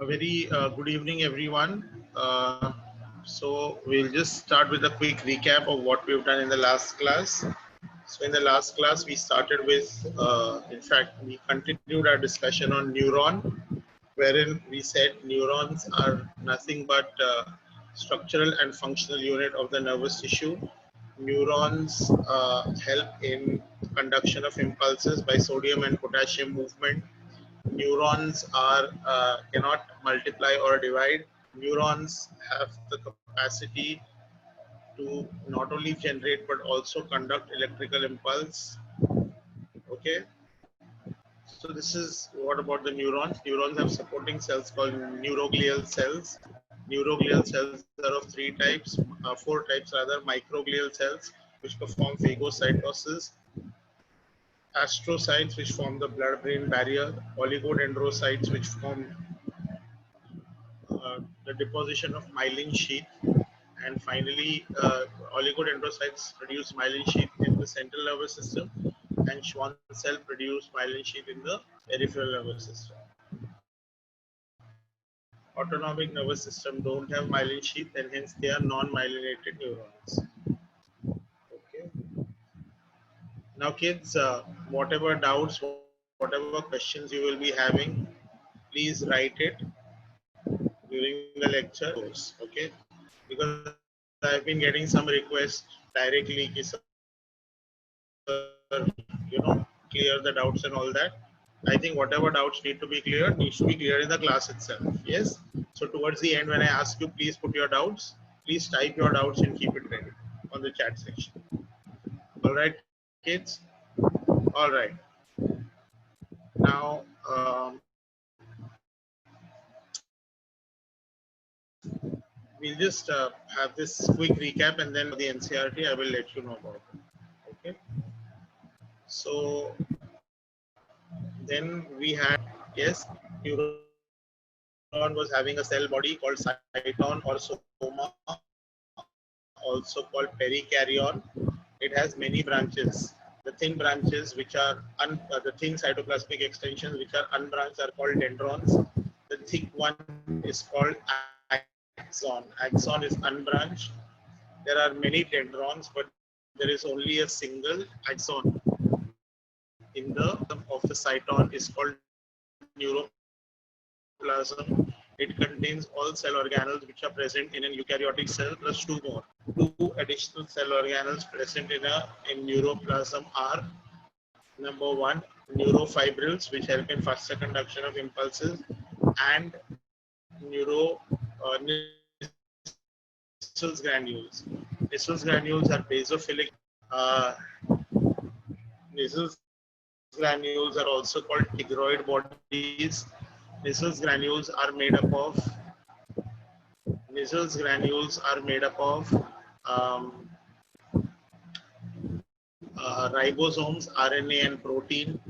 A very good evening, everyone. So we'll just start with a quick recap of what we've done in the last class. So in the last class, we started with, in fact, we continued our discussion on neuron, wherein we said neurons are nothing but structural and functional unit of the nervous tissue. Neurons help in conduction of impulses by sodium and potassium movement. Neurons are cannot multiply or divide. Neurons have the capacity to not only generate but also conduct electrical impulse. Okay, so this is what about the neurons. Neurons have supporting cells called neuroglial cells. Neuroglial cells are of four types rather: microglial cells, which perform phagocytosis; astrocytes, which form the blood-brain barrier; oligodendrocytes, which form the deposition of myelin sheath; and finally, oligodendrocytes produce myelin sheath in the central nervous system, and Schwann cell produce myelin sheath in the peripheral nervous system. Autonomic nervous system don't have myelin sheath, and hence they are non-myelinated neurons. Okay. Now, kids, whatever doubts, whatever questions you will be having, please write it during the lecture. Okay, because I've been getting some requests directly, ki sir, clear the doubts and all that. I think whatever doubts need to be cleared needs to be cleared in the class itself. Yes. So towards the end, when I ask you, please put your doubts. Please type your doubts and keep it ready on the chat section. All right, kids. All right. Now, we'll just have this quick recap, and then the NCRT, I will let you know about it. Okay. So then we had, yes, neuron was having a cell body called cyton or soma, also called perikaryon. It has many branches. The thin branches, the thin cytoplasmic extensions which are unbranched are called dendrons. The thick one is called axon. Axon is unbranched. There are many dendrons, but there is only a single axon in the of the cyton is called neuroplasm. It contains all cell organelles which are present in an eukaryotic cell plus two more. Two additional cell organelles present in neuroplasm are: number one, neurofibrils, which help in faster conduction of impulses, and Nissls granules. Nissls granules are basophilic. Nissls granules are also called tigroid bodies. Nissls granules are made up of um, ribosomes, RNA, and protein.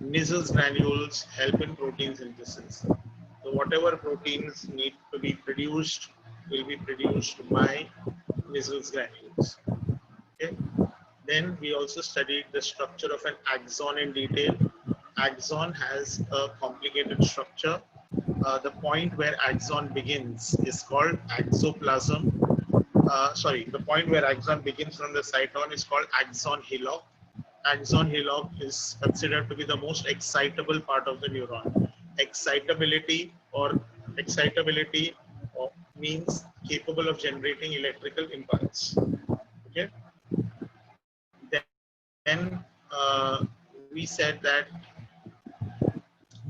Nissls granules help in protein synthesis. So whatever proteins need to be produced will be produced by Nissls granules. Okay. Then we also studied the structure of an axon in detail. Axon has a complicated structure. The point where axon begins is called axoplasm. The point where axon begins from the cyton is called axon hillock. Axon hillock is considered to be the most excitable part of the neuron. Excitability means capable of generating electrical impulse. Okay. Then we said that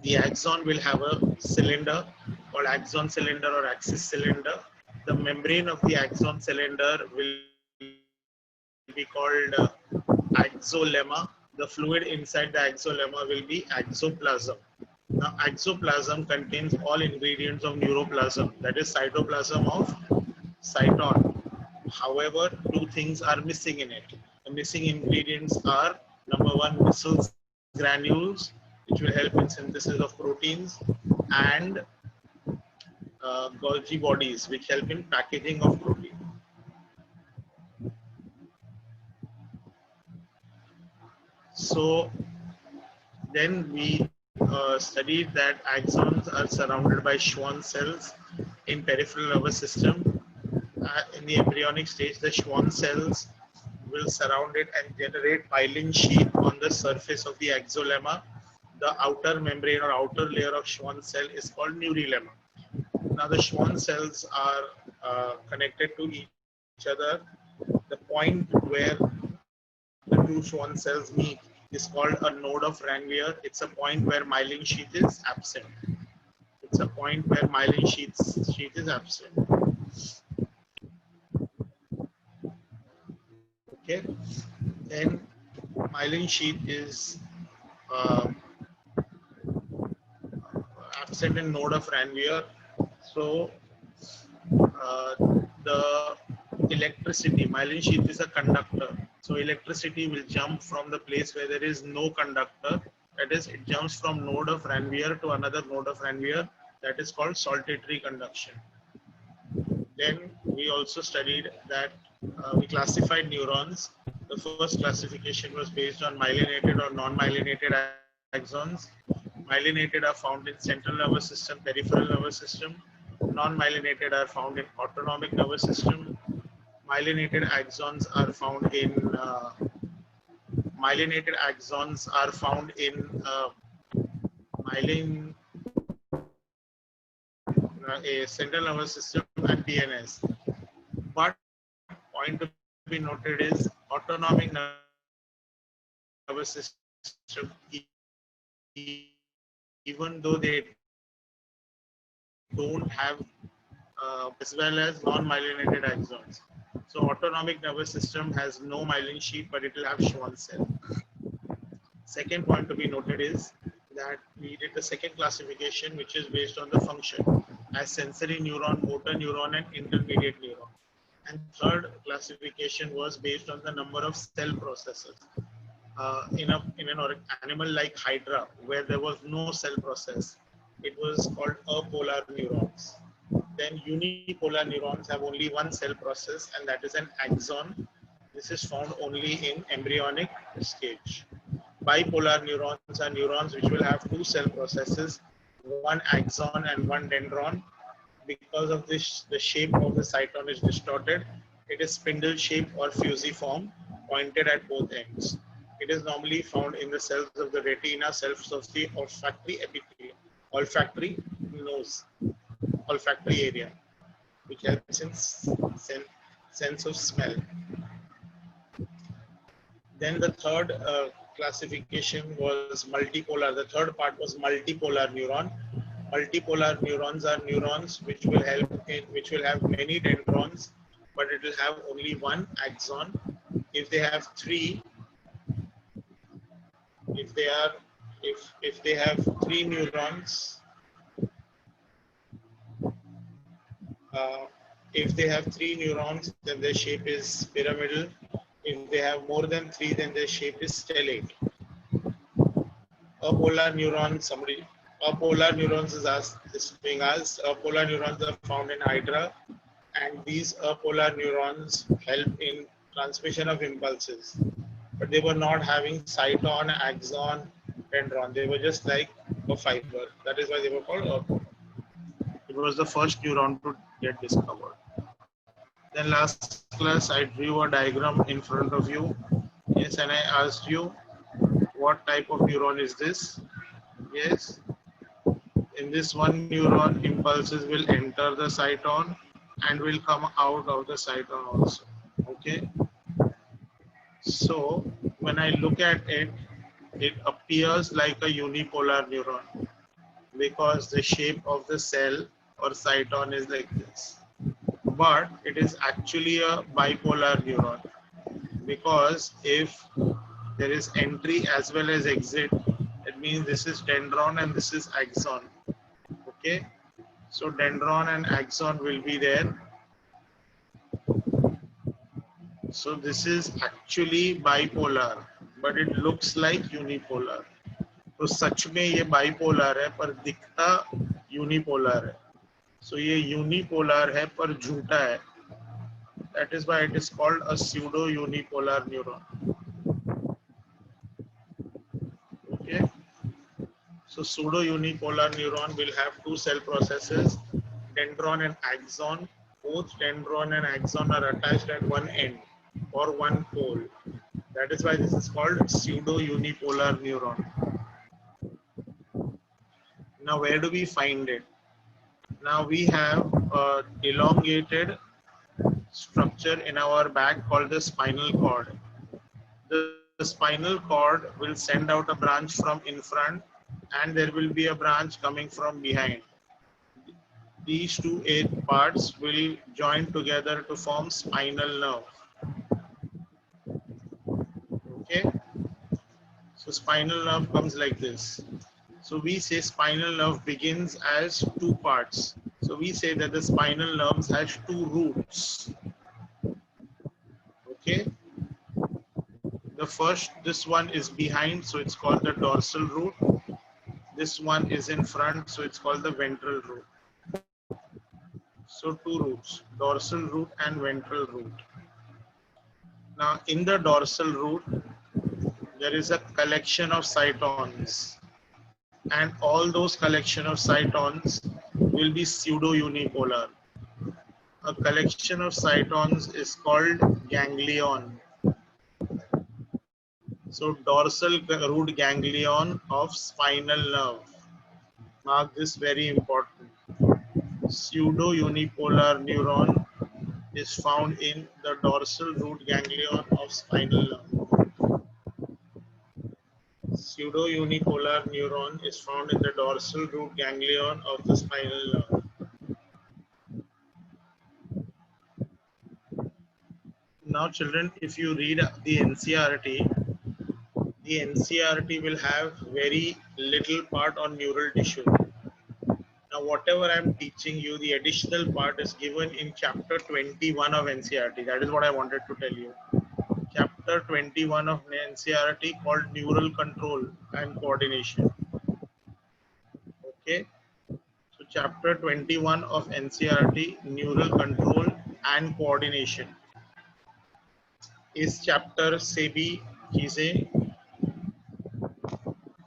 the axon will have a cylinder called axon cylinder or axis cylinder. The membrane of the axon cylinder will be called axolemma. The fluid inside the axolemma will be axoplasm. Now, axoplasm contains all ingredients of neuroplasm, that is cytoplasm of cyton. However, two things are missing in it. The missing ingredients are: number one, Nissls granules, which will help in synthesis of proteins, and Golgi bodies, which help in packaging of protein. So then we studied that axons are surrounded by Schwann cells in peripheral nervous system. In the embryonic stage, the Schwann cells will surround it and generate myelin sheath on the surface of the axolemma. The outer membrane or outer layer of Schwann cell is called neurolemma. Now the Schwann cells are connected to each other. The point where the two Schwann cells meet is called a node of Ranvier. It's a point where myelin sheath is absent. It's a point where myelin sheath is absent. Okay. Then myelin sheath is uh, absent in node of Ranvier. So the electricity, myelin sheath is a conductor. So electricity will jump from the place where there is no conductor. That is, it jumps from node of Ranvier to another node of Ranvier. That is called saltatory conduction. Then we also studied that we classified neurons. The first classification was based on myelinated or non-myelinated axons. Myelinated are found in central nervous system, peripheral nervous system. Non-myelinated are found in autonomic nervous system. Myelinated axons are found in myelin, a central nervous system and PNS. But point to be noted is autonomic nervous system, even though they don't have as well as non-myelinated axons. So autonomic nervous system has no myelin sheath, but it will have Schwann cell. Second point to be noted is that we did the second classification, which is based on the function as sensory neuron, motor neuron, and intermediate neuron. And third classification was based on the number of cell processes. In an animal like Hydra, where there was no cell process, it was called apolar neurons. Then unipolar neurons have only one cell process, and that is an axon. This is found only in embryonic stage. Bipolar neurons are neurons which will have two cell processes, one axon and one dendron. Because of this, the shape of the cyton is distorted. It is spindle shaped or fusiform, pointed at both ends. It is normally found in the cells of the retina, cells of the olfactory epithelium, olfactory nose, olfactory area, which helps in sense of smell. Then the third classification was multipolar. The third part was multipolar neuron. Multipolar neurons are neurons which will have many dendrons, but it will have only one axon. If they have three, if they have three neurons, if they have three neurons, then their shape is pyramidal. If they have more than three, then their shape is stellate. Apolar neurons, apolar neurons is being asked. Apolar neurons are found in Hydra, and these apolar neurons help in transmission of impulses. But they were not having cyton, axon, dendron. They were just like a fiber. That is why they were called apolar. It was the first neuron to get discovered. Then last class, I drew a diagram in front of you. Yes, and I asked you, what type of neuron is this? Yes. In this one neuron, impulses will enter the cyton and will come out of the cyton also. Okay. So when I look at it, it appears like a unipolar neuron because the shape of the cell or cyton is like this. But it is actually a bipolar neuron because if there is entry as well as exit, it means this is dendron and this is axon. Okay, so dendron and axon will be there. So this is actually bipolar, but it looks like unipolar. तो सच में ये bipolar है पर दिखता unipolar है. So ये unipolar है पर झूठा है. That is why it is called a pseudo unipolar neuron. Okay. So pseudo unipolar neuron will have two cell processes, dendron and axon. Both dendron and axon are attached at one end or one pole. That is why this is called pseudo unipolar neuron. Now where do we find it? Now we have a elongated structure in our back called the spinal cord. The spinal cord will send out a branch from in front and there will be a branch coming from behind. These two eight parts will join together to form spinal nerve. Okay, so spinal nerve comes like this. So we say spinal nerve begins as two parts. So we say that the spinal nerves has two roots. Okay, the first, this one is behind, so it's called the dorsal root. This one is in front, so it's called the ventral root. So two roots, dorsal root and ventral root. Now in the dorsal root, there is a collection of cytons, and all those collection of cytons will be pseudo unipolar. A collection of cytons is called ganglion. So dorsal root ganglion of spinal nerve. Mark this, very important. Pseudo unipolar neuron is found in the dorsal root ganglion of spinal nerve. Pseudo unipolar neuron is found in the dorsal root ganglion of the spinal nerve. Now children, if you read the NCERT, the NCERT will have very little part on neural tissue. Now whatever I am teaching you, the additional part is given in chapter 21 of NCERT. That is what I wanted to tell you. Chapter 21 of NCERT called Neural Control and Coordination. Okay. So chapter 21 of NCERT, Neural Control and Coordination. इस chapter से भी चीजें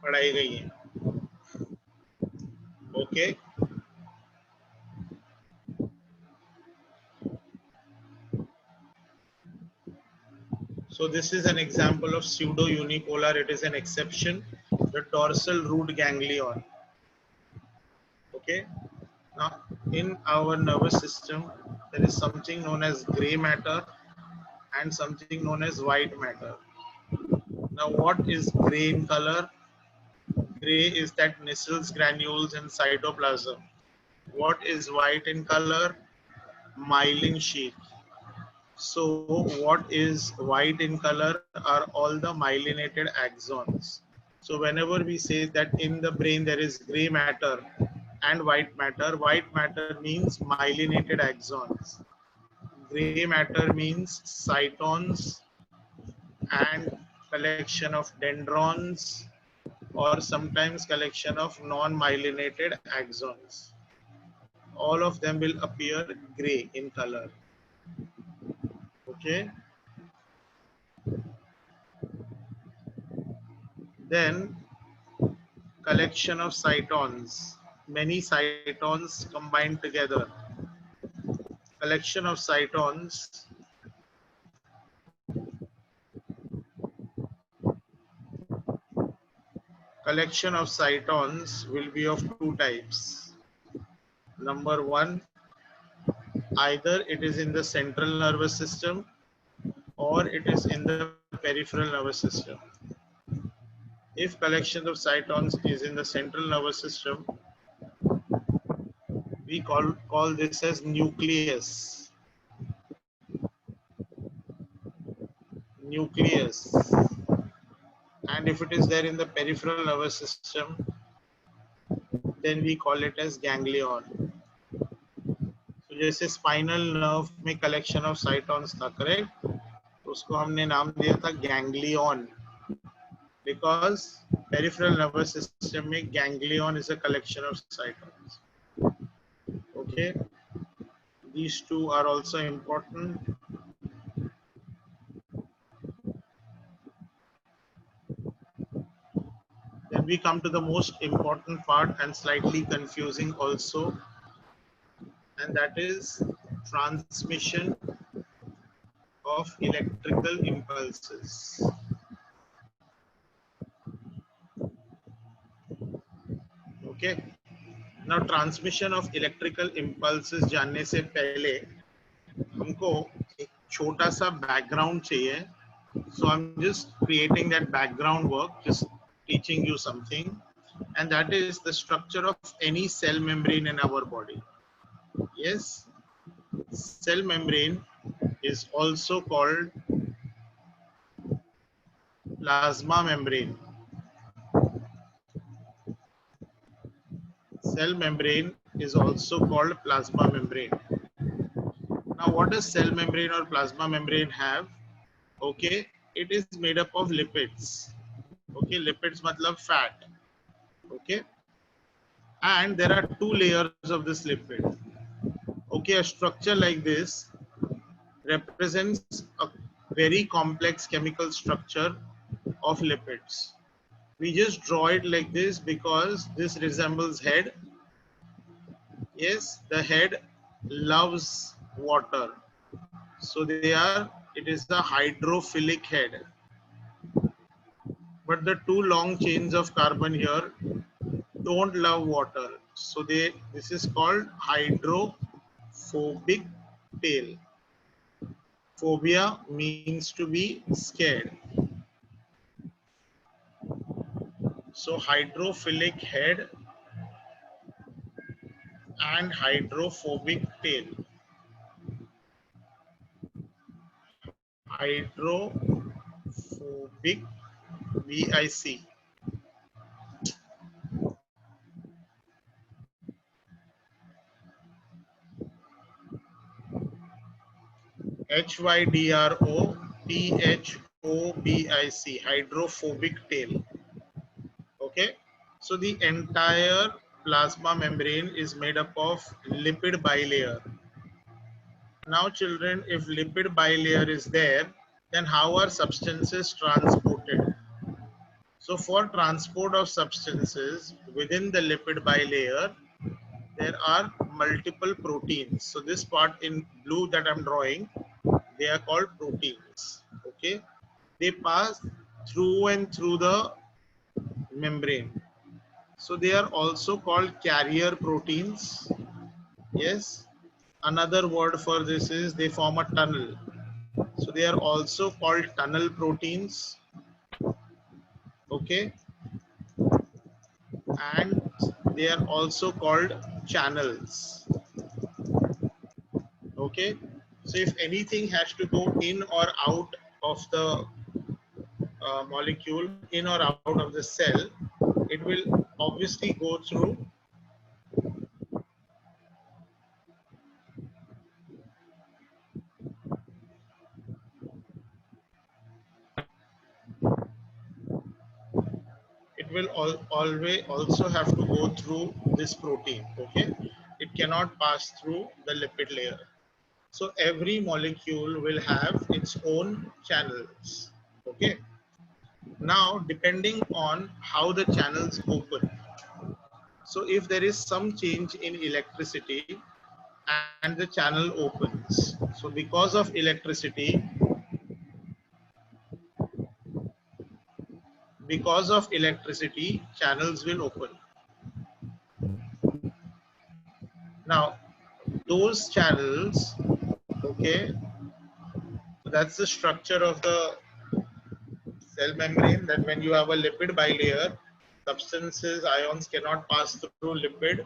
पढ़ाई गई हैं. Okay. So this is an example of pseudo unipolar. It is an exception. The dorsal root ganglion. Okay. Now in our nervous system, there is something known as gray matter and something known as white matter. Now what is gray in color? Gray is that Nissls granules and cytoplasm. What is white in color? Myelin sheath. So what is white in color are all the myelinated axons. So whenever we say that in the brain there is gray matter and white matter means myelinated axons. Gray matter means cytons and collection of dendrons or sometimes collection of non-myelinated axons. All of them will appear gray in color. Okay. Then collection of cytons, many cytons combined together. Collection of cytons will be of two types. Number one, either it is in the central nervous system or it is in the peripheral nervous system. If collection of cytons is in the central nervous system, we call this as nucleus. Nucleus. And if it is there in the peripheral nervous system, then we call it as ganglion. So जैसे spinal nerve में collection of cytons था, correct? तो उसको हमने नाम दिया था ganglion, because peripheral nervous system में ganglion is a collection of cytons. Okay, these two are also important. Then we come to the most important part and slightly confusing also, and that is transmission of electrical impulses. Okay. Now transmission of electrical impulses जानने से पहले हमको एक छोटा सा background चाहिए. So I'm just creating that background work, just teaching you something, and that is the structure of any cell membrane in our body. Yes, cell membrane is also called plasma membrane. Cell membrane is also called plasma membrane. Now, what does cell membrane or plasma membrane have? Okay, it is made up of lipids. Okay, lipids matlab fat. Okay, and there are two layers of this lipid. Okay, a structure like this represents a very complex chemical structure of lipids. We just draw it like this because this resembles head. Yes, the head loves water. So it is the hydrophilic head. But the two long chains of carbon here don't love water. So this is called hydrophobic tail. Phobia means to be scared. So hydrophilic head and hydrophobic tail. Hydrophobic BIC. HYDROPHOBIC, hydrophobic tail. Okay, so the entire plasma membrane is made up of lipid bilayer. Now children, if lipid bilayer is there, then how are substances transported? So for transport of substances within the lipid bilayer, there are multiple proteins. So this part in blue that I'm drawing, they are called proteins. Okay, they pass through and through the membrane. So they are also called carrier proteins. Yes. Another word for this is they form a tunnel. So they are also called tunnel proteins. Okay. And they are also called channels. Okay. So if anything has to go in or out of the molecule, in or out of the cell, it will obviously go through it will always also have to go through this protein. Okay, it cannot pass through the lipid layer. So every molecule will have its own channels. Okay, now depending on how the channels open, so if there is some change in electricity and the channel opens, so because of electricity, channels will open. Now those channels, okay, so that's the structure of the cell membrane, that when you have a lipid bilayer, substances, ions cannot pass through lipid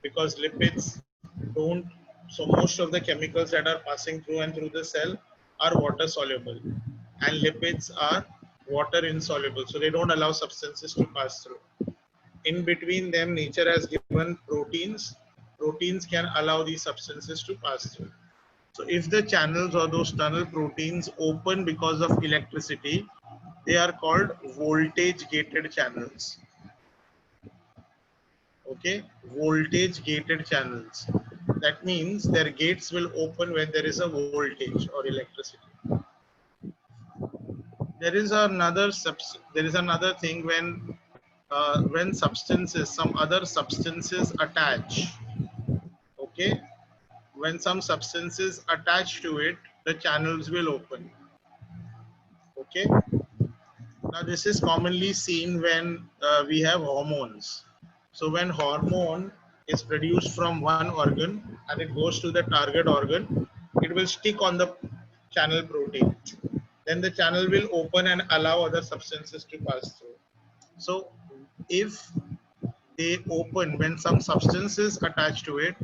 because lipids don't, so most of the chemicals that are passing through and through the cell are water soluble, and lipids are water insoluble, so they don't allow substances to pass through. In between them, nature has given proteins. Proteins can allow these substances to pass through. So if the channels or those tunnel proteins open because of electricity, they are called voltage gated channels. Okay, voltage gated channels. That means their gates will open when there is a voltage or electricity. There is another thing when when substances, some other substances attach. Okay, when some substances attach to it, the channels will open. Okay, now this is commonly seen when we have hormones. So when hormone is produced from one organ and it goes to the target organ, it will stick on the channel protein. Then the channel will open and allow other substances to pass through. So if they open when some substances attach to it,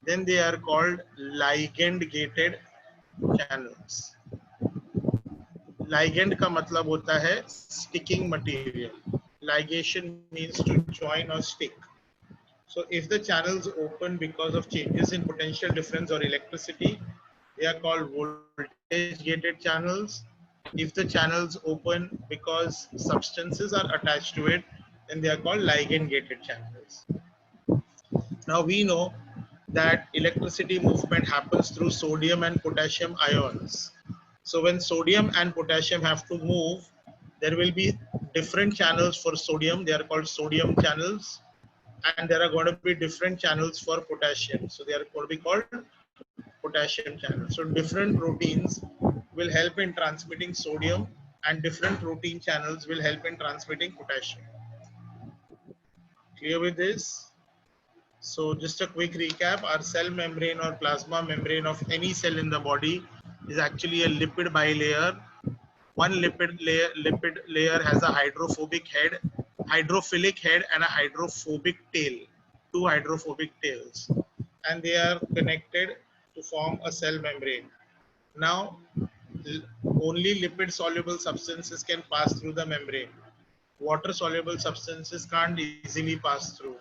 then they are called ligand gated channels. Ligand का मतलब होता है sticking material. Ligation means to join or stick. So if the channels open because of changes in potential difference or electricity, they are called voltage gated channels. If the channels open because substances are attached to it, then they are called ligand gated channels. Now we know that electricity movement happens through sodium and potassium ions. So when sodium and potassium have to move, there will be different channels for sodium. They are called sodium channels. And there are going to be different channels for potassium. So they are going to be called potassium channels. So different proteins will help in transmitting sodium and different protein channels will help in transmitting potassium. Clear with this? So just a quick recap, our cell membrane or plasma membrane of any cell in the body is actually a lipid bilayer. One lipid layer has a hydrophilic head and a hydrophobic tail, two hydrophobic tails, and they are connected to form a cell membrane. Now, only lipid soluble substances can pass through the membrane. Water soluble substances can't easily pass through.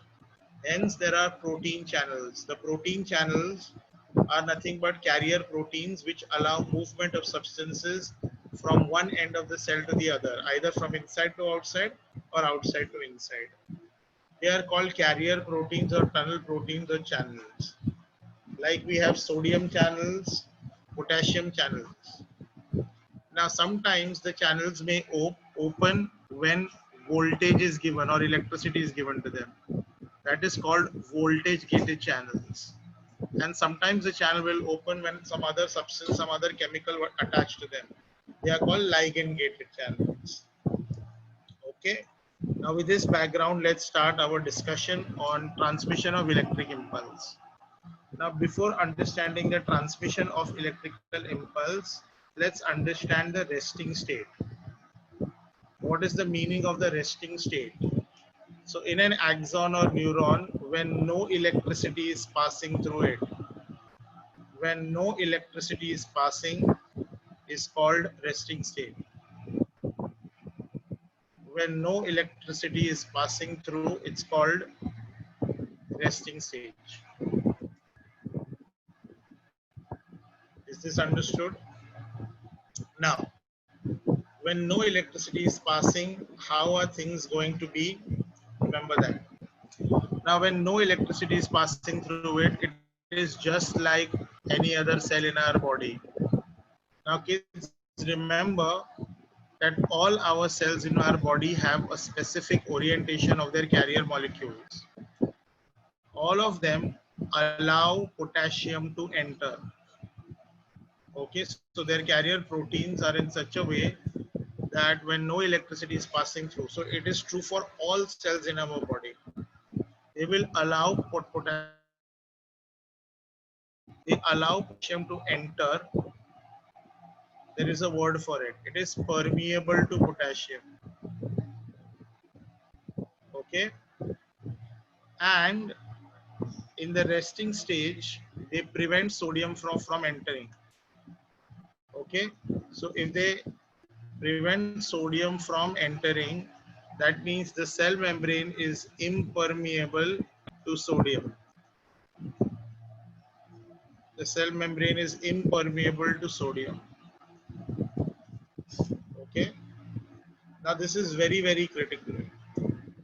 Hence, there are protein channels. The protein channels are nothing but carrier proteins which allow movement of substances from one end of the cell to the other, either from inside to outside or outside to inside. They are called carrier proteins or tunnel proteins or channels. Like we have sodium channels, potassium channels. Now, sometimes the channels may open when voltage is given or electricity is given to them. That is called voltage gated channels. And sometimes the channel will open when some other substance, some other chemical were attached to them. They are called ligand gated channels. Okay. Now with this background, let's start our discussion on transmission of electric impulse. Now before understanding the transmission of electrical impulse, let's understand the resting state. What is the meaning of the resting state? So in an axon or neuron, when no electricity is passing through it, when no electricity is passing, is called resting state. When no electricity is passing through, it's called resting stage. Is this understood? Now, when no electricity is passing, how are things going to be? Remember that. Now, when no electricity is passing through it, it is just like any other cell in our body. Now, kids, remember that all our cells in our body have a specific orientation of their carrier molecules. All of them allow potassium to enter. Okay, so their carrier proteins are in such a way that when no electricity is passing through, so it is true for all cells in our body, they will allow potassium to enter. There is a word for it. It is permeable to potassium. Okay, and in the resting stage, they prevent sodium from entering. Okay, so if they prevent sodium from entering, that means the cell membrane is impermeable to sodium. The cell membrane is impermeable to sodium. Okay, now this is very critical.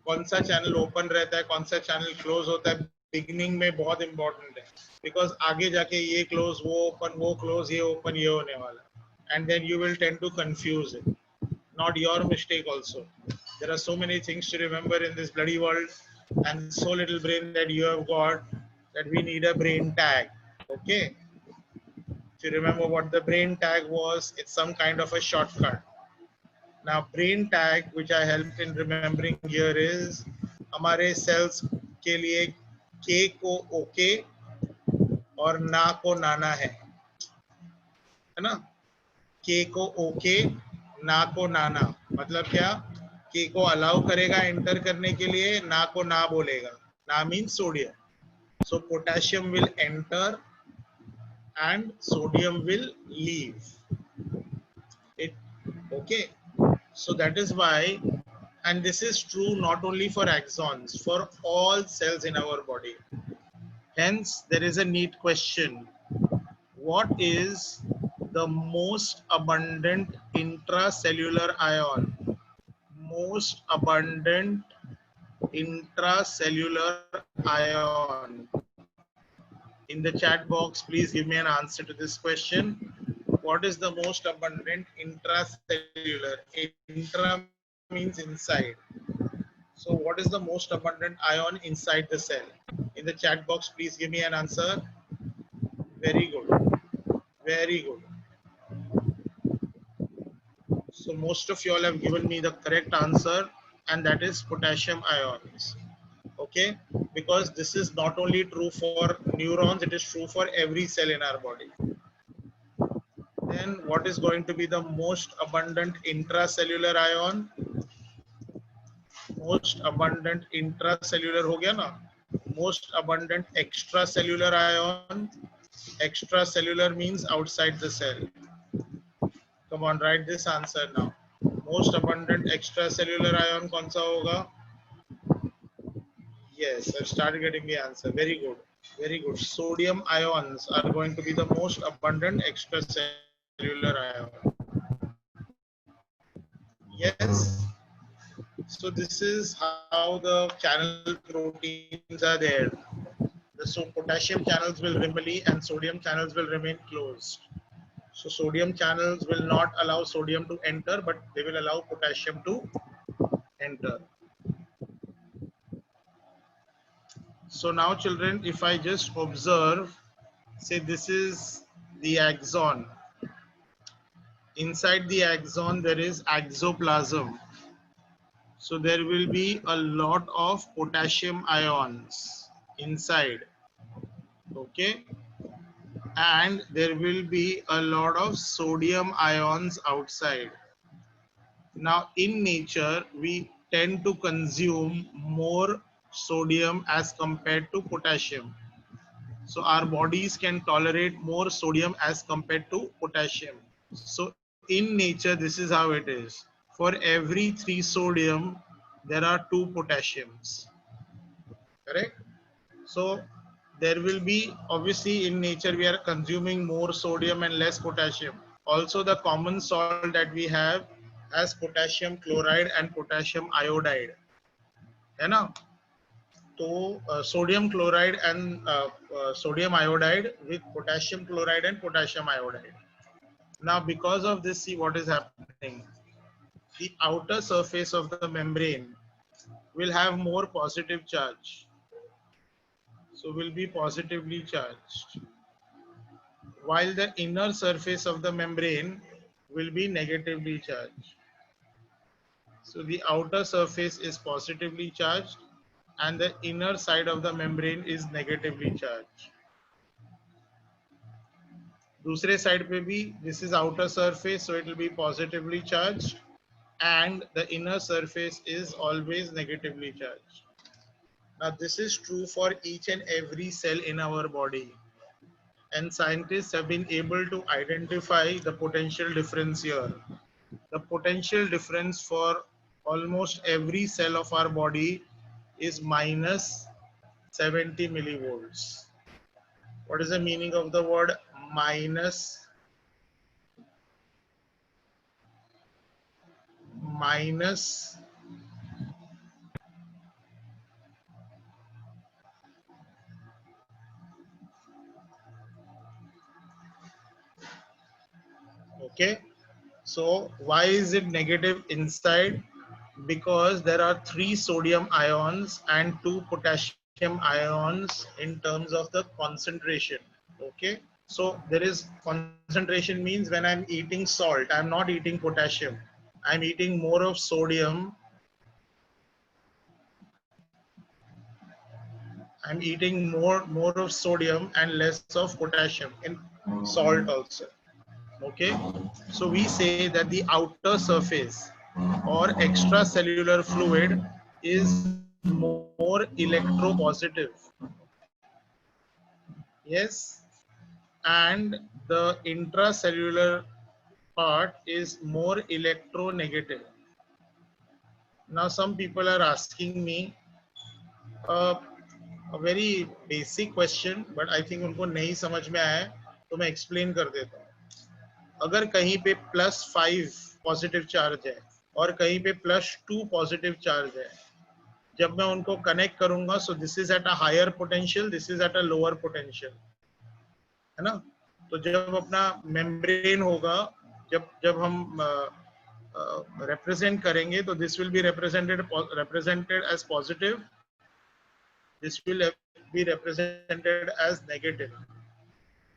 कौन सा channel open रहता है, कौन सा channel close होता है, beginning में बहुत इंपॉर्टेंट है, बिकॉज आगे जाके ये क्लोज, वो ओपन, वो क्लोज, ये ओपन, ये होने वाला है, and then you will tend to confuse it. Not your mistake also. There are so many things to remember in this bloody world, and so little brain that you have got that we need a brain tag. Okay. If you remember what the brain tag was, it's some kind of a shortcut. Now, brain tag, which I helped in remembering here is हमारे cells के लिए K को OK और ना को नाना है ना? K को OK, ना को नाना. मतलब क्या? K को allow करेगा enter करने के लिए, ना को ना बोलेगा. ना means sodium. So potassium will enter and sodium will leave. It okay. So that is why, and this is true not only for axons, for all cells in our body. Hence, there is a neat question. What is the most abundant intracellular ion? Most abundant intracellular ion. In the chat box, please give me an answer to this question. What is the most abundant intracellular? Intra means inside. So what is the most abundant ion inside the cell? In the chat box, please give me an answer. Very good. Very good. So most of you all have given me the correct answer, and that is potassium ions. Okay, because this is not only true for neurons, it is true for every cell in our body. Then what is going to be the most abundant intracellular ion? Most abundant intracellular हो गया ना? Most abundant extracellular ion. Extracellular means outside the cell. Come on, write this answer now. Most abundant extracellular ion कौन सा होगा? Yes, I've started getting the answer. Very good. Very good. Sodium ions are going to be the most abundant extracellular ion. Yes. So this is how the channel proteins are there. So potassium channels will remain and sodium channels will remain closed. So sodium channels will not allow sodium to enter, but they will allow potassium to enter. So now children, if I just observe, say this is the axon. Inside the axon, there is axoplasm. So there will be a lot of potassium ions inside. Okay. And there will be a lot of sodium ions outside. Now in nature, we tend to consume more sodium as compared to potassium. So our bodies can tolerate more sodium as compared to potassium. So in nature, this is how it is. For every 3 sodium, there are 2 potassiums. Correct? So there will be, obviously in nature, we are consuming more sodium and less potassium. Also the common salt that we have has potassium chloride and potassium iodide. है ना? So sodium chloride and sodium iodide with potassium chloride and potassium iodide. Now because of this, see what is happening. The outer surface of the membrane will have more positive charge. So will be positively charged. While the inner surface of the membrane will be negatively charged. So the outer surface is positively charged and the inner side of the membrane is negatively charged. दूसरे side पे भी, this is outer surface, so it will be positively charged and the inner surface is always negatively charged. Now this is true for each and every cell in our body, and scientists have been able to identify the potential difference here. The potential difference for almost every cell of our body is minus 70 millivolts. What is the meaning of the word minus? Okay, so why is it negative inside? because there are 3 sodium ions and 2 potassium ions in terms of the concentration. Okay, so there is concentration means when I'm eating salt, I'm not eating potassium, I'm eating more of sodium. I'm eating more of sodium and less of potassium in salt also. Okay, so we say that the outer surface or extracellular fluid is more electropositive. Yes, and the intracellular part is more electronegative. Now some people are asking me uh, a very basic question, but I think उनको नहीं समझ में आया है, तो मैं explain कर देता हूँ. अगर कहीं पे +5 पॉजिटिव चार्ज है और कहीं पे +2 पॉजिटिव चार्ज है, जब मैं उनको कनेक्ट करूंगा, so this is at a higher potential, this is at a lower potential, है ना. तो जब अपना मेम्ब्रेन होगा, जब जब हम represent करेंगे, तो this will be represented as positive, this will be represented as negative.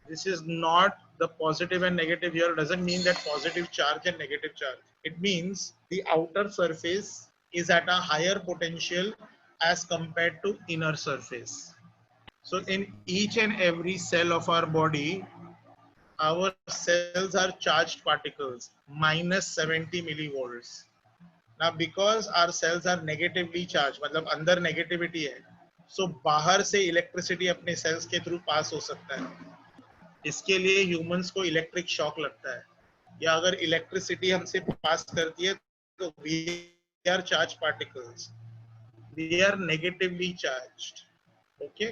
This is not the positive and negative here doesn't mean that positive charge and negative charge. It means the outer surface is at a higher potential as compared to inner surface. So in each and every cell of our body, our cells are charged particles, -70 millivolts. Now because our cells are negatively charged, मतलब अंदर negativity है, so बाहर से electricity अपने cells के through pass हो सकता है. इसके लिए ह्यूमंस को इलेक्ट्रिक शॉक लगता है, या अगर इलेक्ट्रिसिटी हमसे पास करती है तो we are charge particles, we are negatively charged. Okay,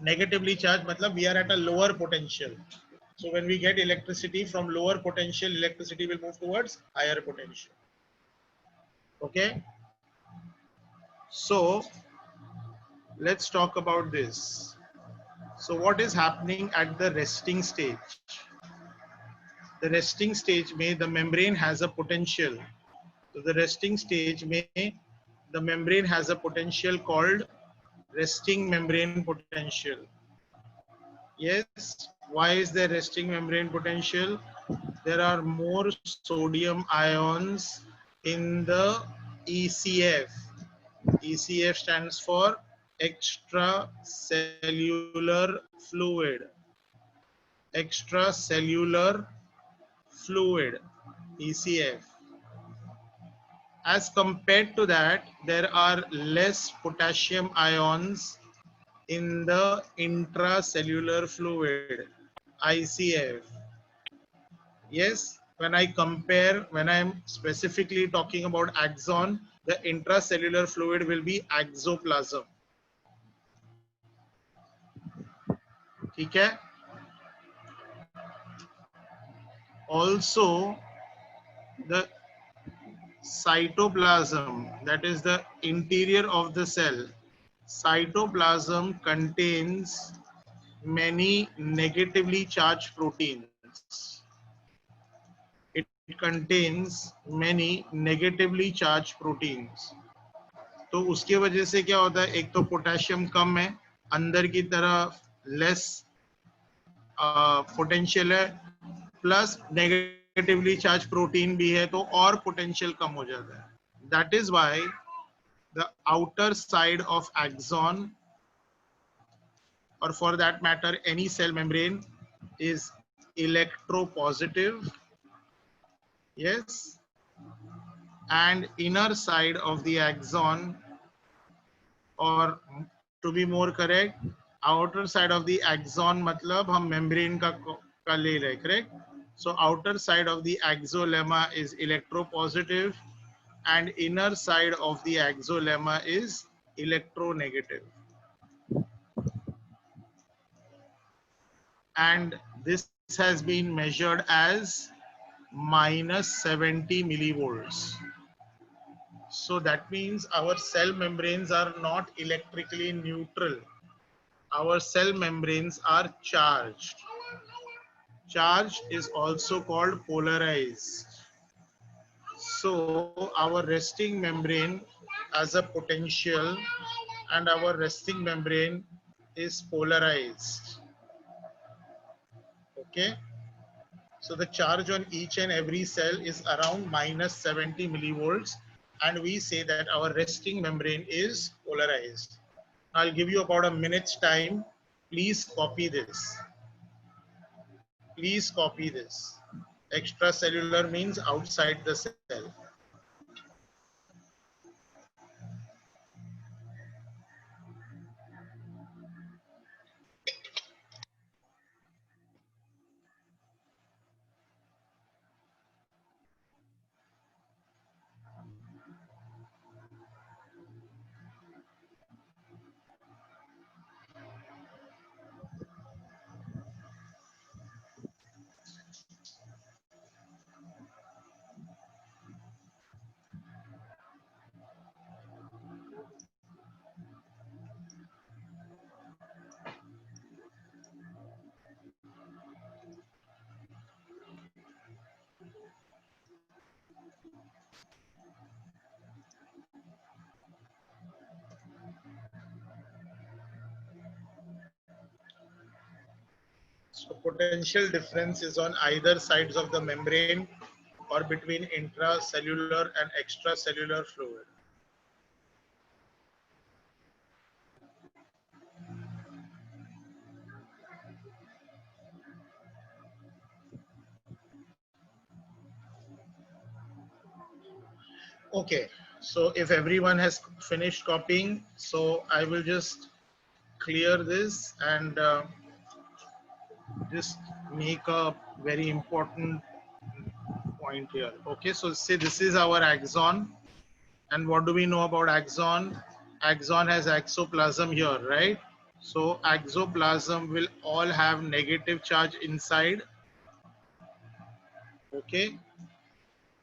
negatively charge मतलब we are at a lower potential. So when we get electricity from lower potential, electricity will move towards higher potential. Okay, so let's talk about this. So what is happening at the resting stage? The resting stage में the membrane has a potential. So the resting stage में the membrane has a potential called resting membrane potential. Yes, why is there resting membrane potential? There are more sodium ions in the ECF. ECF stands for extracellular fluid. Extracellular fluid, ECF. As compared to that, there are less potassium ions in the intracellular fluid, ICF. Yes, when I compare, when I'm specifically talking about axon, the intracellular fluid will be axoplasm. ठीक है? Also, the cytoplasm, that is the interior of the cell, cytoplasm contains many negatively charged proteins. It contains many negatively charged proteins. तो उसके वजह से क्या होता है, एक तो पोटेशियम कम है, अंदर की तरफ लेस पोटेंशियल है, प्लस नेगेटिवली चार्ज प्रोटीन भी है, तो और पोटेंशियल कम हो जाता है. That is why the outer side of axon, or for that matter any cell membrane, is electropositive. Yes, and inner side of the axon, or to be more correct, outer side of the axon मतलब हम membrane का ले रहे, correct? So outer side of the axolemma is electropositive and inner side of the axolemma is electronegative. And this has been measured as -70 millivolts. So that means our cell membranes are not electrically neutral. Our cell membranes are charged. Charged is also called polarized. So our resting membrane has a potential and our resting membrane is polarized. Okay. So the charge on each and every cell is around minus 70 millivolts, and we say that our resting membrane is polarized. I'll give you about a minute's time. Please copy this. Please copy this. Extracellular means outside the cell. So potential difference is on either sides of the membrane or between intracellular and extracellular fluid. Okay, so if everyone has finished copying, so I will just clear this and just make a very important point here. Okay, so say this is our axon, and what do we know about axon? Axon has exoplasm here, right? So exoplasm will all have negative charge inside. Okay,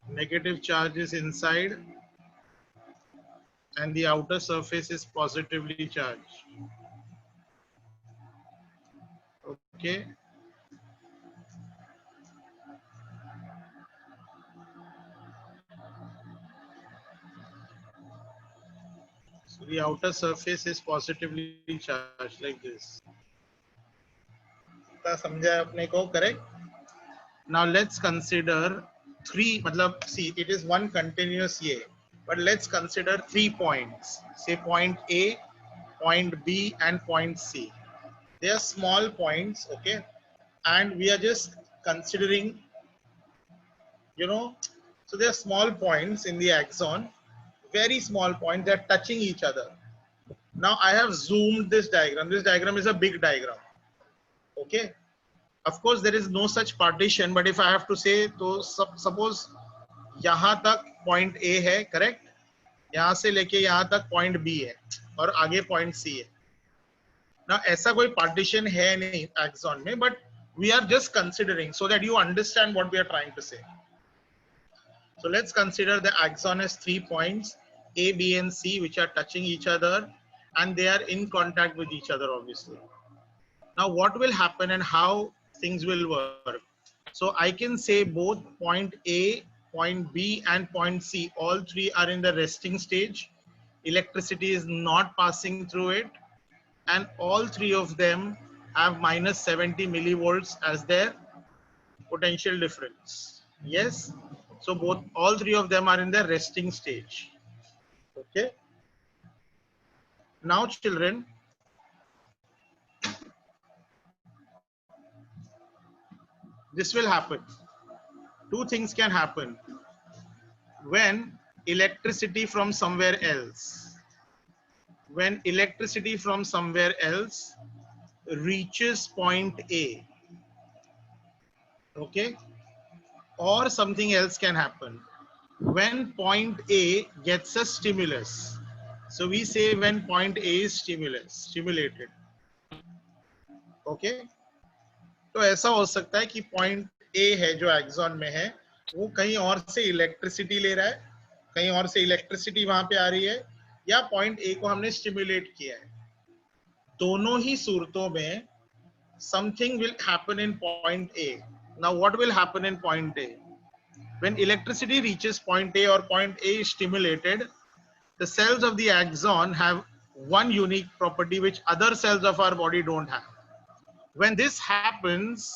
negative charge is inside, and the outer surface is positively charged. Okay. So the outer surface is positively charged like this. समझा आपने को, correct? Now let's consider three. मतलब see, it is one continuous ये, but let's consider 3 points. Say point A, point B, and point C. They are small points, okay, and we are just considering, you know, so they are small points in the axon, very small points. They are touching each other. Now I have zoomed this diagram. This diagram is a big diagram. Okay. Of course, there is no such partition, but if I have to say, तो suppose यहाँ तक point A है, correct? यहाँ से लेके यहाँ तक point B है, और आगे point C है. Now ऐसा कोई partition है नहीं axon में, but we are just considering so that you understand what we are trying to say. So let's consider the axon has 3 points, A, B, and C, which are touching each other, and they are in contact with each other, obviously. Now, what will happen and how things will work? So I can say both point A, point B, and point C, all three are in the resting stage. Electricity is not passing through it, and all three of them have minus 70 millivolts as their potential difference. Yes. So all three of them are in the resting stage. Okay. Now, children, this will happen. Two things can happen when electricity from somewhere else reaches point A, okay, or something else can happen when point A gets a stimulus. So we say when point A is stimulated, okay. तो ऐसा हो सकता है कि point A है जो axon में है, वो कहीं और से इलेक्ट्रिसिटी ले रहा है, कहीं और से इलेक्ट्रिसिटी वहां पे आ रही है, या पॉइंट ए को हमने स्टिमुलेट किया है. दोनों ही सूरतों में something will happen in point A. Now what will happen in point A? When electricity reaches point A or point A is stimulated, the cells of the axon have one unique property which other cells of our body don't have. When this happens,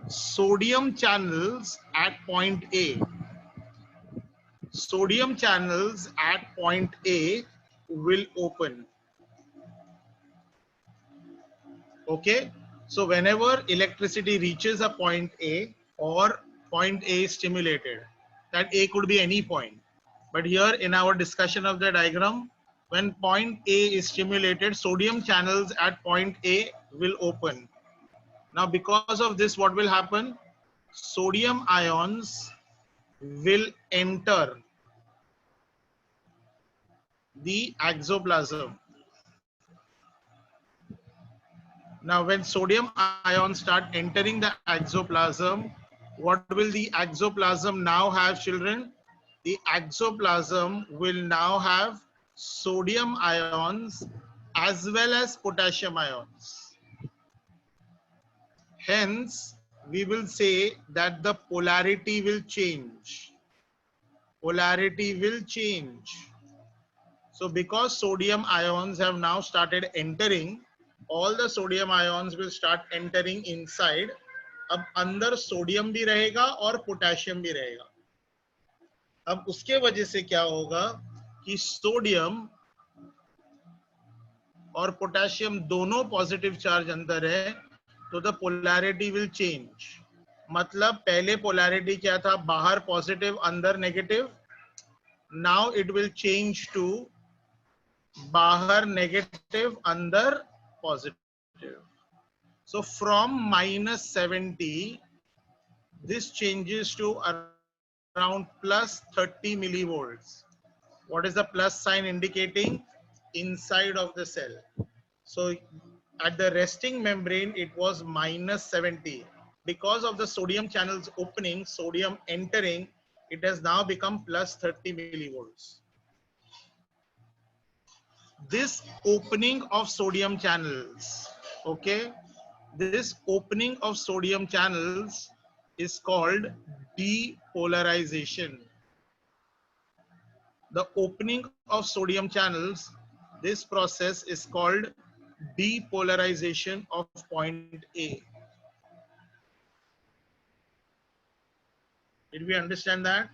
sodium channels at point A, sodium channels at point A will open. Okay, so whenever electricity reaches a point A or point A is stimulated, that A could be any point. But here in our discussion of the diagram, when point A is stimulated, sodium channels at point A will open. Now because of this, what will happen? Sodium ions will enter the exoplasm. Now when sodium ions start entering the exoplasm, what will the exoplasm now have, children? The exoplasm will now have sodium ions as well as potassium ions. Hence, we will say that the polarity will change. Polarity will change. So because sodium ions have now started entering, all the sodium ions will start entering inside. अब अंदर sodium भी रहेगा और potassium भी रहेगा. अब उसके वजह से क्या होगा कि सोडियम और पोटेशियम दोनों पॉजिटिव चार्ज अंदर है, तो द पोलैरिटी विल चेंज. मतलब पहले पोलैरिटी क्या था, बाहर पॉजिटिव अंदर negative. Now it will change to बाहर नेगेटिव अंदर positive. So from -70, this changes to around plus 30 millivolts. What is the plus sign indicating? Inside of the cell. So at the resting membrane, it was -70. Because of the sodium channels opening, sodium entering, it has now become plus 30 millivolts. This opening of sodium channels, okay? This opening of sodium channels is called depolarization. The opening of sodium channels, this process is called depolarization of point A. Did we understand that?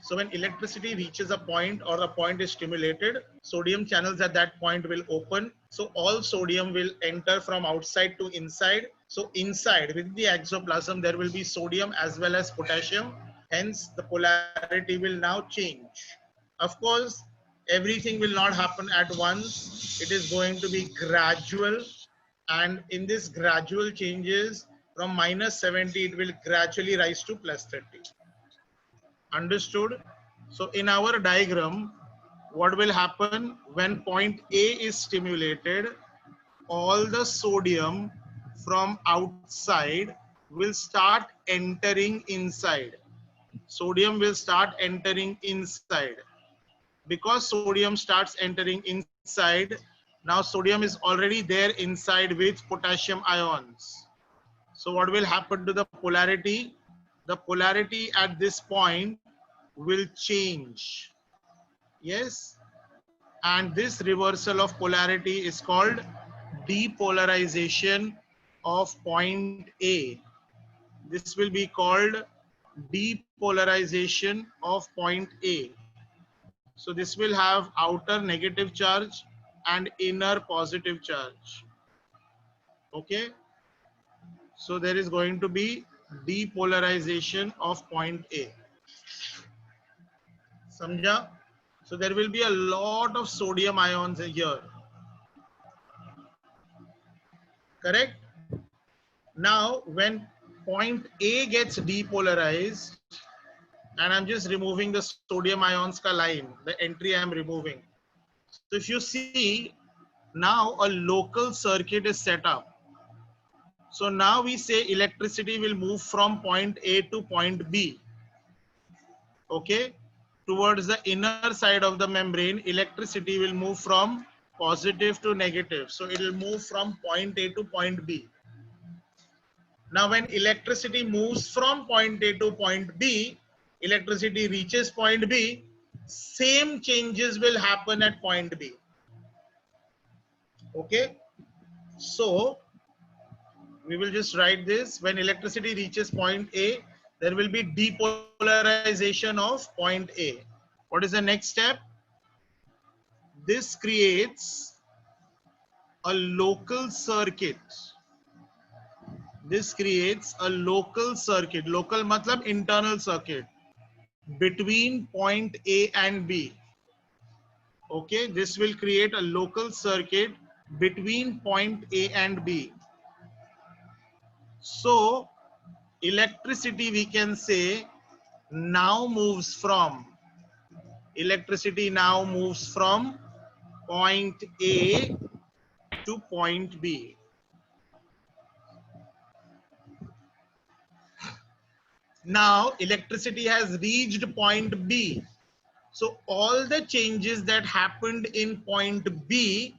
So when electricity reaches a point or a point is stimulated, sodium channels at that point will open. So all sodium will enter from outside to inside. So inside with the exoplasm, there will be sodium as well as potassium. Hence the polarity will now change. Of course, everything will not happen at once. It is going to be gradual. And in this gradual changes, from -70, it will gradually rise to +30. Understood? So in our diagram, what will happen when point A is stimulated? All the sodium from outside will start entering inside. Sodium will start entering inside. Because sodium starts entering inside, now sodium is already there inside with potassium ions. So what will happen to the polarity? The polarity at this point will change. Yes, and this reversal of polarity is called depolarization of point A. This will be called depolarization of point A. So this will have outer negative charge and inner positive charge. Okay, so there is going to be depolarization of point A. Samjha? So there will be a lot of sodium ions here. Correct? Now, when point A gets depolarized, and I'm just removing the sodium ions ka line, the entry I'm removing. So if you see, now a local circuit is set up. So now we say electricity will move from point A to point B. Okay? Towards the inner side of the membrane, electricity will move from positive to negative. So it will move from point A to point B. Now when electricity moves from point A to point B, electricity reaches point B, same changes will happen at point B. Okay, so we will just write this. When electricity reaches point A, there will be depolarization of point A. What is the next step? This creates a local circuit. This creates a local circuit. Local matlab internal circuit between point A and B. Okay, this will create a local circuit between point A and B. So electricity, we can say, now moves from point A to point B. Now electricity has reached point B. So all the changes that happened in point B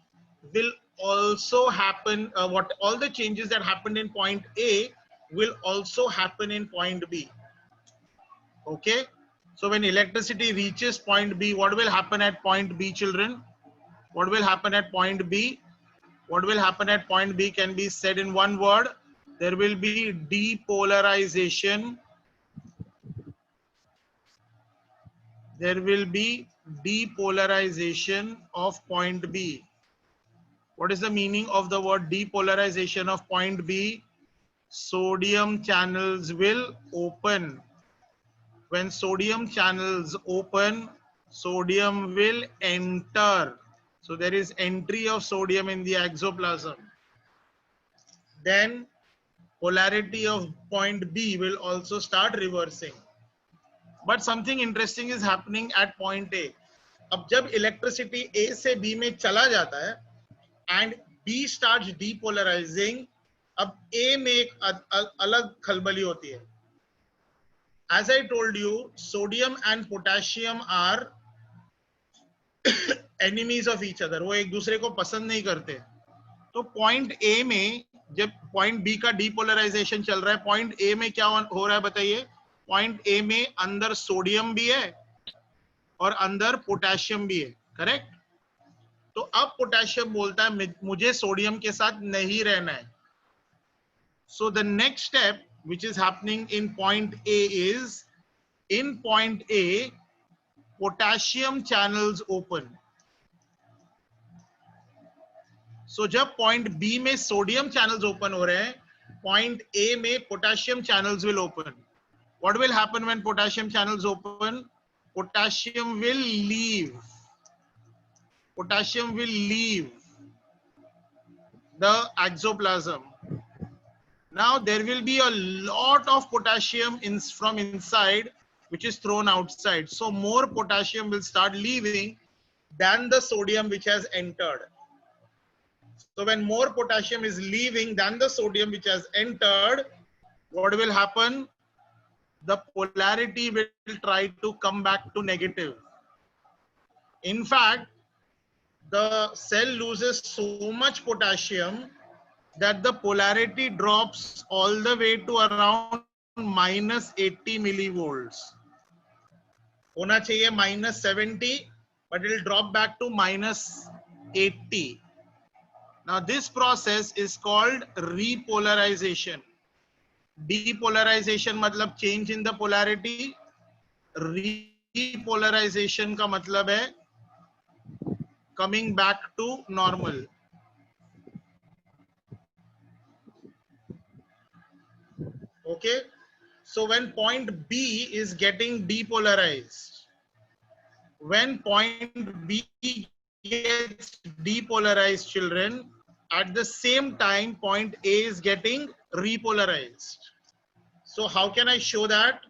will also happen. All the changes that happened in point A will also happen in point B. Okay. So when electricity reaches point B, what will happen at point B, children? What will happen at point B? What will happen at point B can be said in one word. There will be depolarization. There will be depolarization of point B. What is the meaning of the word depolarization of point B? Sodium channels will open. When sodium channels open, sodium will enter. So there is entry of sodium in the exoplasm. Then polarity of point B will also start reversing. But something interesting is happening at point A. अब जब electricity A से B में चला जाता है and B starts depolarizing, अब A में एक अलग खलबली होती है. As I told you, sodium and potassium are enemies of each other. वो एक दूसरे को पसंद नहीं करते. तो पॉइंट ए में जब पॉइंट बी का डीपोलराइजेशन चल रहा है, पॉइंट ए में क्या हो रहा है बताइए? पॉइंट ए में अंदर सोडियम भी है और अंदर पोटेशियम भी है, करेक्ट? तो अब पोटेशियम बोलता है मुझे सोडियम के साथ नहीं रहना है. So the next step which is happening in point A is, in point A, potassium channels open. So जब point B में sodium channels open हो रहे हैं, point A में potassium channels will open. What will happen when potassium channels open? Potassium will leave. Potassium will leave the exoplasm. Now there will be a lot of potassium from inside which is thrown outside. So more potassium will start leaving than the sodium which has entered. So when more potassium is leaving than the sodium which has entered, what will happen? The polarity will try to come back to negative. In fact, the cell loses so much potassium that the polarity drops all the way to around minus 80 millivolts. होना चाहिए minus 70, but it will drop back to minus 80. Now this process is called repolarization. Depolarization मतलब change in the polarity. Repolarization का मतलब है coming back to normal. Okay, so when point B is getting depolarized, when point B gets depolarized, children, at the same time point A is getting repolarized. So how can I show that?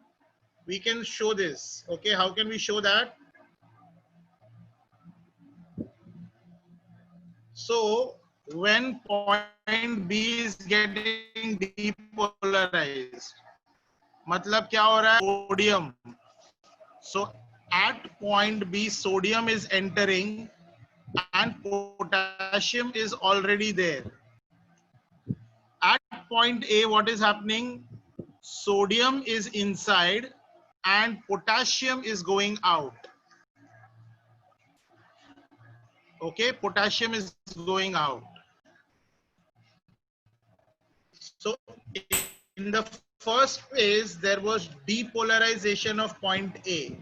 We can show this. Okay, how can we show that? So when point B is getting depolarized, मतलब क्या हो रहा है? Sodium. So at point B, sodium is entering and potassium is already there. At point A, what is happening? Sodium is inside and potassium is going out. Okay, potassium is going out. So in the first phase, there was depolarization of point A.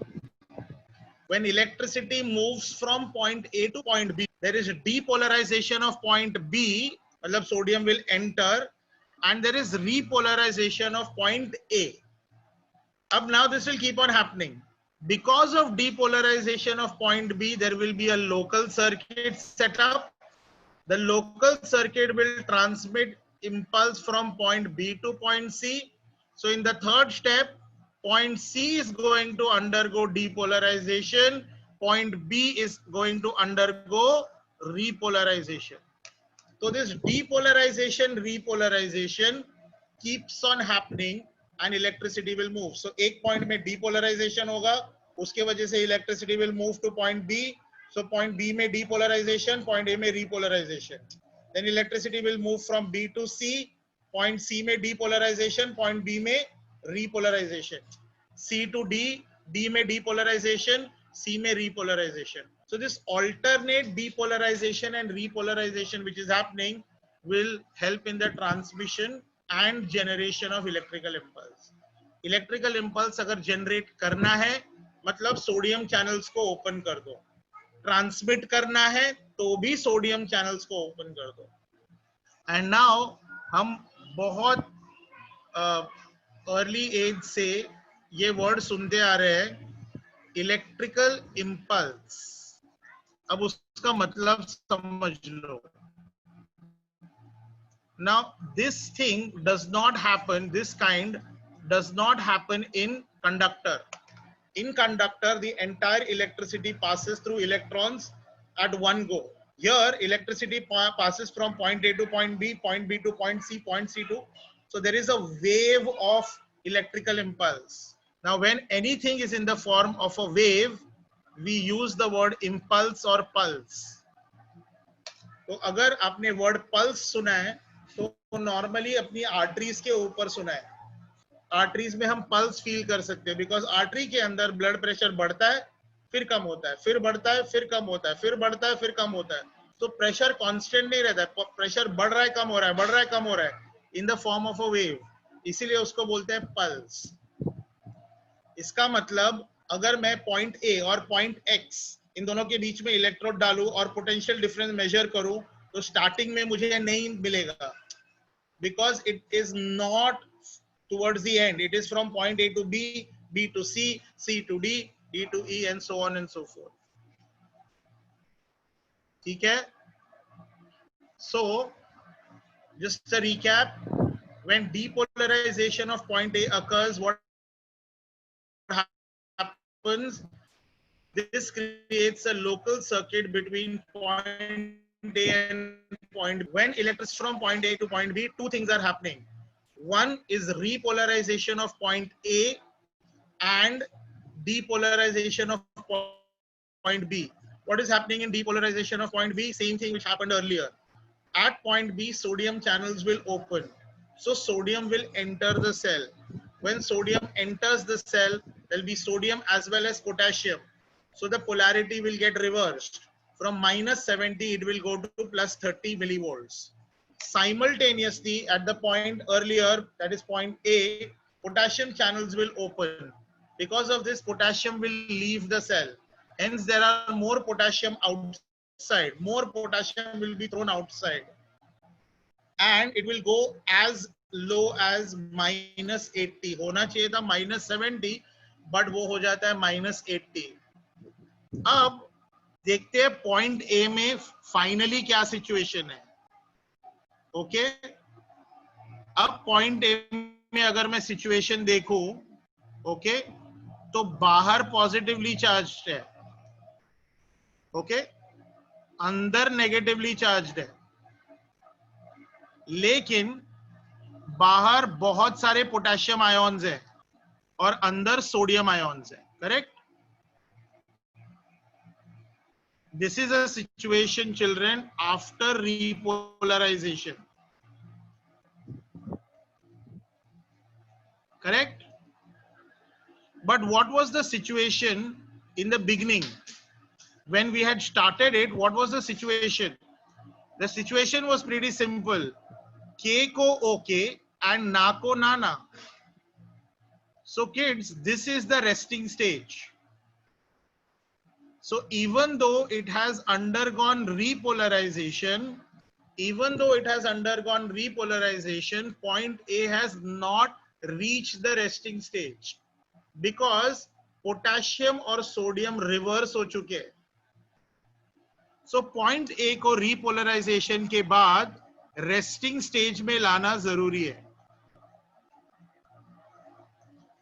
When electricity moves from point A to point B, there is depolarization of point B, matlab sodium will enter, and there is repolarization of point A. Now this will keep on happening. Because of depolarization of point B, there will be a local circuit set up. The local circuit will transmit impulse from point B to point C. So in the third step, point C is going to undergo depolarization. Point B is going to undergo repolarization. So this depolarization, repolarization keeps on happening and electricity will move. So एक point में depolarization होगा, उसके वजह से electricity will move to point B. So point B में depolarization, point A में repolarization. Then electricity will move from B to C. Point C में depolarization, point B में repolarization. C to D, D में depolarization, C में repolarization. So this alternate depolarization and repolarization which is happening will help in the transmission and generation of electrical impulse. Electrical impulse अगर generate करना है, मतलब sodium channels को open कर दो. Transmit करना है, तो भी sodium channels को open कर दो. And now हम बहुत early age से ये word सुनते आ रहे हैं, electrical impulse. अब उसका मतलब समझ लो. Now this thing does not happen, this kind does not happen in conductor. In conductor, the entire electricity passes through electrons at one go. Here electricity passes from point A to point B to point C to. So there is a wave of electrical impulse. Now when anything is in the form of a wave, we use the word impulse or pulse. तो अगर आपने word pulse सुना है तो normally अपनी arteries के ऊपर सुना है. आर्टरीज में हम पल्स फील कर सकते हैं बिकॉज आर्टरी के अंदर ब्लड प्रेशर बढ़ता है, फिर कम होता है, फिर बढ़ता है, फिर कम होता है, फिर बढ़ता है, फिर कम होता है. तो प्रेशर कांस्टेंट नहीं रहता है, प्रेशर बढ़ रहा है, कम हो रहा है, बढ़ रहा है, कम हो रहा है, in the form of a wave. इसीलिए उसको बोलते हैं पल्स. इसका मतलब अगर मैं पॉइंट ए और पॉइंट एक्स इन दोनों के बीच में इलेक्ट्रोड डालूं और पोटेंशियल डिफरेंस मेजर करूं तो स्टार्टिंग में मुझे नहीं मिलेगा because it is not towards the end. It is from point A to B, B to C, C to D, D to E and so on and so forth. ठीक है? So just a recap, when depolarization of point A occurs, what happens? This creates a local circuit between point A and point B. When electricity from point A to point B, two things are happening. One is repolarization of point A and depolarization of point B. What is happening in depolarization of point B? Same thing which happened earlier. At point B, sodium channels will open. So sodium will enter the cell. When sodium enters the cell, there will be sodium as well as potassium. So the polarity will get reversed. From minus 70, it will go to plus 30 millivolts. Simultaneously, at the point earlier, that is point A, potassium channels will open. Because of this, potassium will leave the cell. Hence, there are more potassium outside. More potassium will be thrown outside. And it will go as low as minus 80. होना चाहिए था minus 70, but वो हो जाता है minus 80. अब देखते हैं point A में finally क्या situation है. ओके अब पॉइंट ए में अगर मैं सिचुएशन देखूं, ओके तो बाहर पॉजिटिवली चार्ज्ड है, ओके अंदर नेगेटिवली चार्ज्ड है, लेकिन बाहर बहुत सारे पोटेशियम आयोन्स है और अंदर सोडियम आयोन्स है. Correct? This is a situation, children, after repolarization. Correct? But what was the situation in the beginning? When we had started it, what was the situation? The situation was pretty simple. K ko okay and na ko nana. So kids, this is the resting stage. So even though it has undergone repolarization, point A has not reached the resting stage because potassium और sodium reverse हो चुके हैं. So point A को repolarization के बाद resting stage में लाना जरूरी है.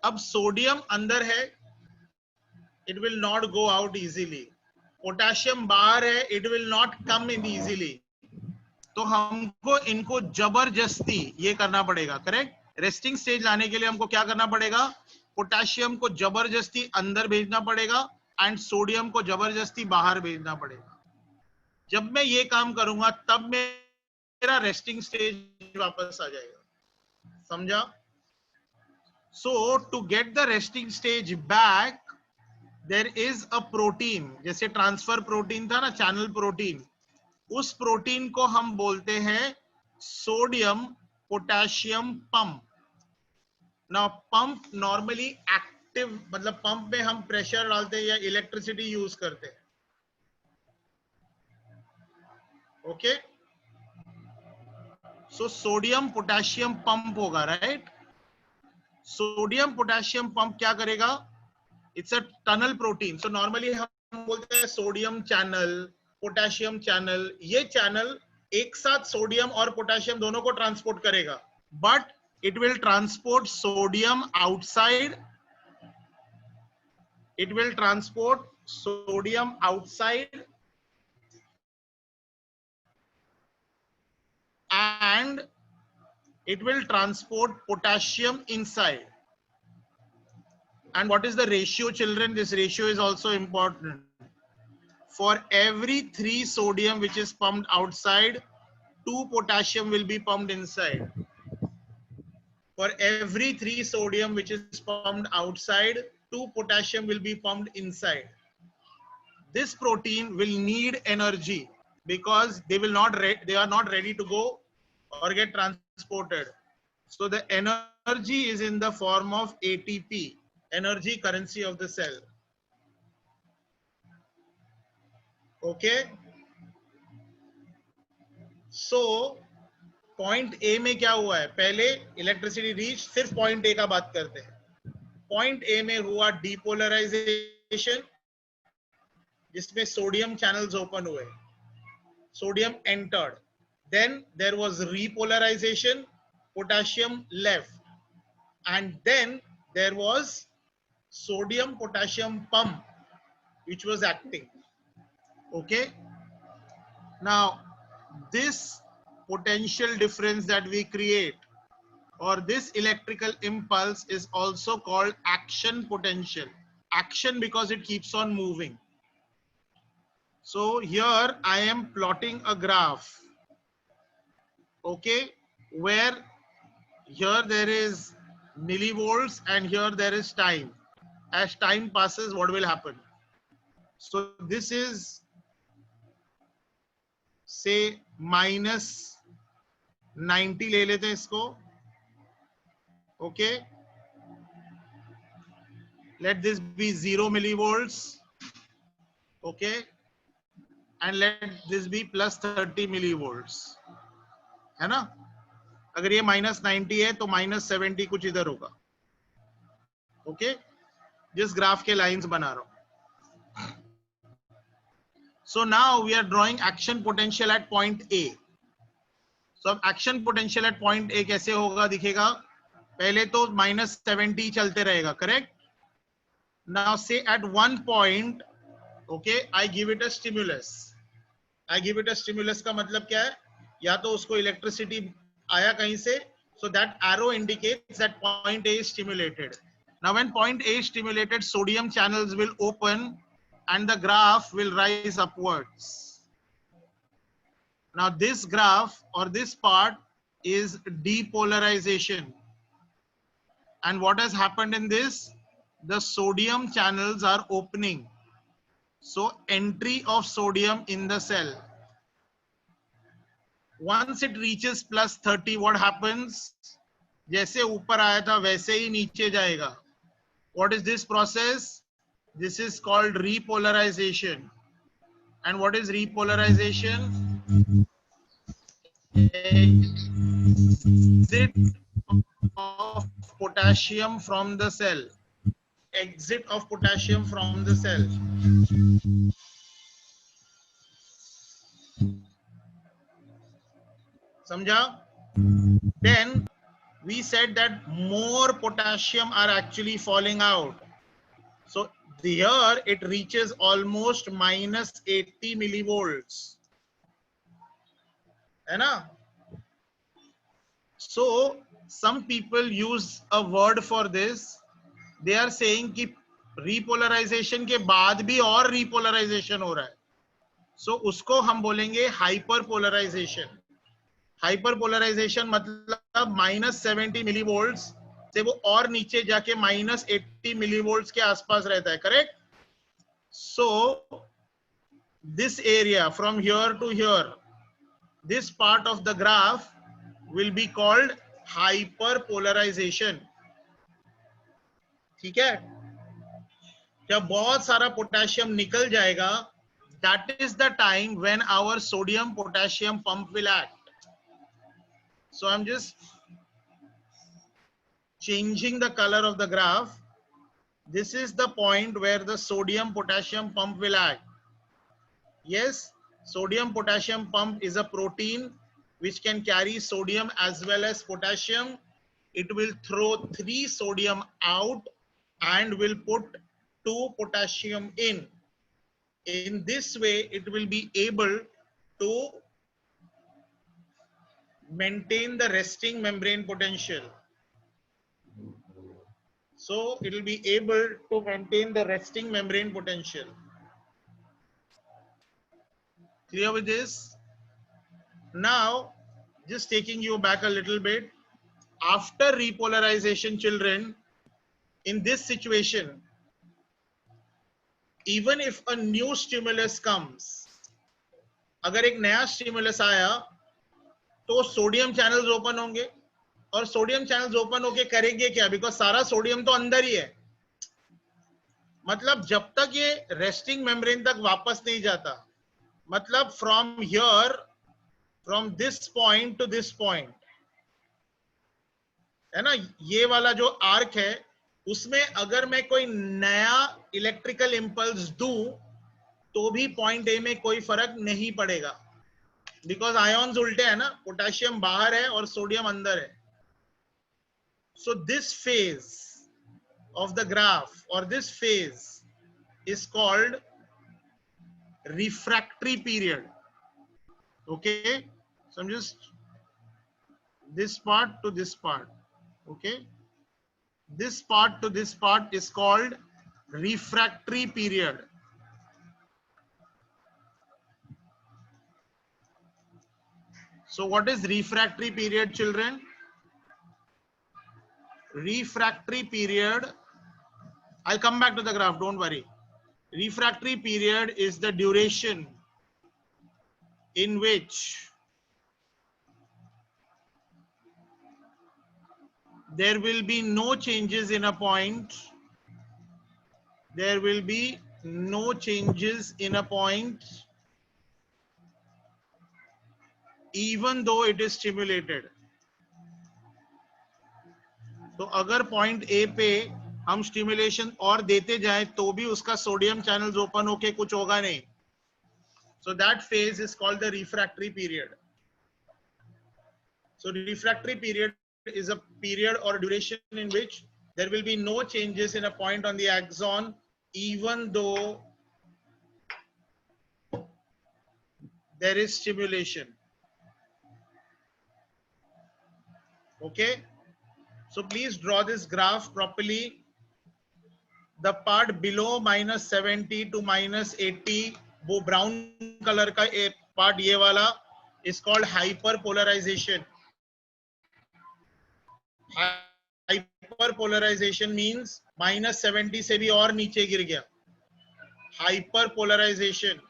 अब सोडियम अंदर है, it will not go out easily. Potassium बाहर है, it will not come in easily. तो हमको इनको जबरदस्ती ये करना पड़ेगा, करेक्ट? रेस्टिंग स्टेज लाने के लिए हमको क्या करना पड़ेगा? पोटेशियम को जबरदस्ती अंदर भेजना पड़ेगा एंड सोडियम को जबरदस्ती बाहर भेजना पड़ेगा. जब मैं ये काम करूंगा तब मेरा रेस्टिंग स्टेज वापस आ जाएगा. समझा? So to get the resting stage back, there is a protein, जैसे ट्रांसफर प्रोटीन था ना, चैनल प्रोटीन, उस प्रोटीन को हम बोलते हैं sodium potassium pump. Now pump normally active, मतलब पंप में हम प्रेशर डालते हैं या इलेक्ट्रिसिटी यूज करते हैं. Okay, so sodium potassium pump होगा, राइट? सोडियम पोटेशियम पंप क्या करेगा? It's a tunnel protein. So normally हम बोलते हैं सोडियम चैनल, पोटेशियम चैनल. ये चैनल एक साथ सोडियम और पोटेशियम दोनों को ट्रांसपोर्ट करेगा, but it will transport sodium outside, it will transport sodium outside and it will transport potassium inside. And what is the ratio, children? This ratio is also important. For every 3 sodium which is pumped outside, 2 potassium will be pumped inside. For every 3 sodium which is pumped outside, 2 potassium will be pumped inside. This protein will need energy because they are not ready to go or get transported. So the energy is in the form of ATP, energy currency of the cell. Okay. So point A में क्या हुआ है? पहले electricity reach, सिर्फ point A का बात करते हैं. Point A में हुआ depolarization, जिसमें सोडियम चैनल्स ओपन हुए, sodium entered. Then there was repolarization, potassium left, and then there was sodium potassium pump which was acting. Okay, now this potential difference that we create or this electrical impulse is also called action potential. Action because it keeps on moving. So here I am plotting a graph, okay, where here there is millivolts and here there is time. As time passes, what will happen? So this is, say, minus 90 ले लेते हैं इसको. Okay, let this be 0 millivolts. Okay, and let this be plus 30 millivolts. है ना? अगर ये minus 90 है तो minus 70 कुछ इधर होगा. Okay, जिस ग्राफ के लाइंस बना रहा हूं. So now we are drawing action potential at point A. So अब action potential at point A कैसे होगा दिखेगा? पहले तो minus 70 चलते रहेगा, correct? Now say at one point, okay, I give it a stimulus. I give it a stimulus का मतलब क्या है? या तो उसको इलेक्ट्रिसिटी आया कहीं से, so that arrow indicates that point A is stimulated. Now when point A is stimulated, sodium channels will open and the graph will rise upwards. Now this graph or this part is depolarization. And what has happened in this? the sodium channels are opening. So entry of sodium in the cell. Once it reaches plus 30, what happens? जैसे ऊपर आया था वैसे ही नीचे जाएगा. What is this process? This is called repolarization. And what is repolarization? Exit of potassium from the cell. Exit of potassium from the cell. Samjha? Then we said that more potassium are actually falling out. So here it reaches almost minus 80 millivolts. है ना? So some people use a word for this. They are saying कि repolarization के बाद भी और repolarization हो रहा है. So उसको हम बोलेंगे hyperpolarization. Hyperpolarization मतलब -70 millivolts से वो और नीचे जाके -80 millivolts के आसपास रहता है. Correct? So this area from here to here, this part of the graph will be called hyperpolarization. ठीक है? जब बहुत सारा पोटेशियम निकल जाएगा, that is the time when our sodium potassium pump will act. So I'm just changing the color of the graph. This is the point where the sodium potassium pump will act. Yes, sodium potassium pump is a protein which can carry sodium as well as potassium. It will throw 3 sodium out and will put 2 potassium in. In this way, it will be able to maintain the resting membrane potential. So it will be able to maintain the resting membrane potential. Clear with this? Now, just taking you back a little bit, after repolarization, children, in this situation, even if a new stimulus comes, अगर एक नया stimulus आया, तो sodium channels open होंगे और sodium channels open होके करेंगे क्या? बिकॉज सारा सोडियम तो अंदर ही है. मतलब जब तक ये रेस्टिंग मेम्ब्रेन तक वापस नहीं जाता, मतलब from here, from this point two this point, है ना, ये वाला जो आर्क है, उसमें अगर मैं कोई नया इलेक्ट्रिकल इंपल्स दूं तो भी पॉइंट ए में कोई फर्क नहीं पड़ेगा, बिकॉज आयॉन्स उल्टे है ना, पोटेशियम बाहर है और सोडियम अंदर है. So this phase of the graph or this phase is called refractory period. Okay, so I'm just this part to this part. Okay, this part to this part is called refractory period. So what is refractory period, children? Refractory period, I'll come back to the graph, don't worry. Refractory period is the duration in which there will be no changes in a point. There will be no changes in a point even though it is stimulated. तो अगर point A पे हम stimulation और देते जाएं तो भी उसका सोडियम चैनल्स ओपन होके कुछ होगा नहीं. So that phase is called the refractory period. So refractory period is a period or duration in which there will be no changes in a point on the axon even though there is stimulation. Okay, so please draw this graph properly. The part below -70 to -80, वो brown color का part ये वाला is called hyperpolarization. Hyperpolarization means -70 से भी और नीचे गिर गया, hyperpolarization.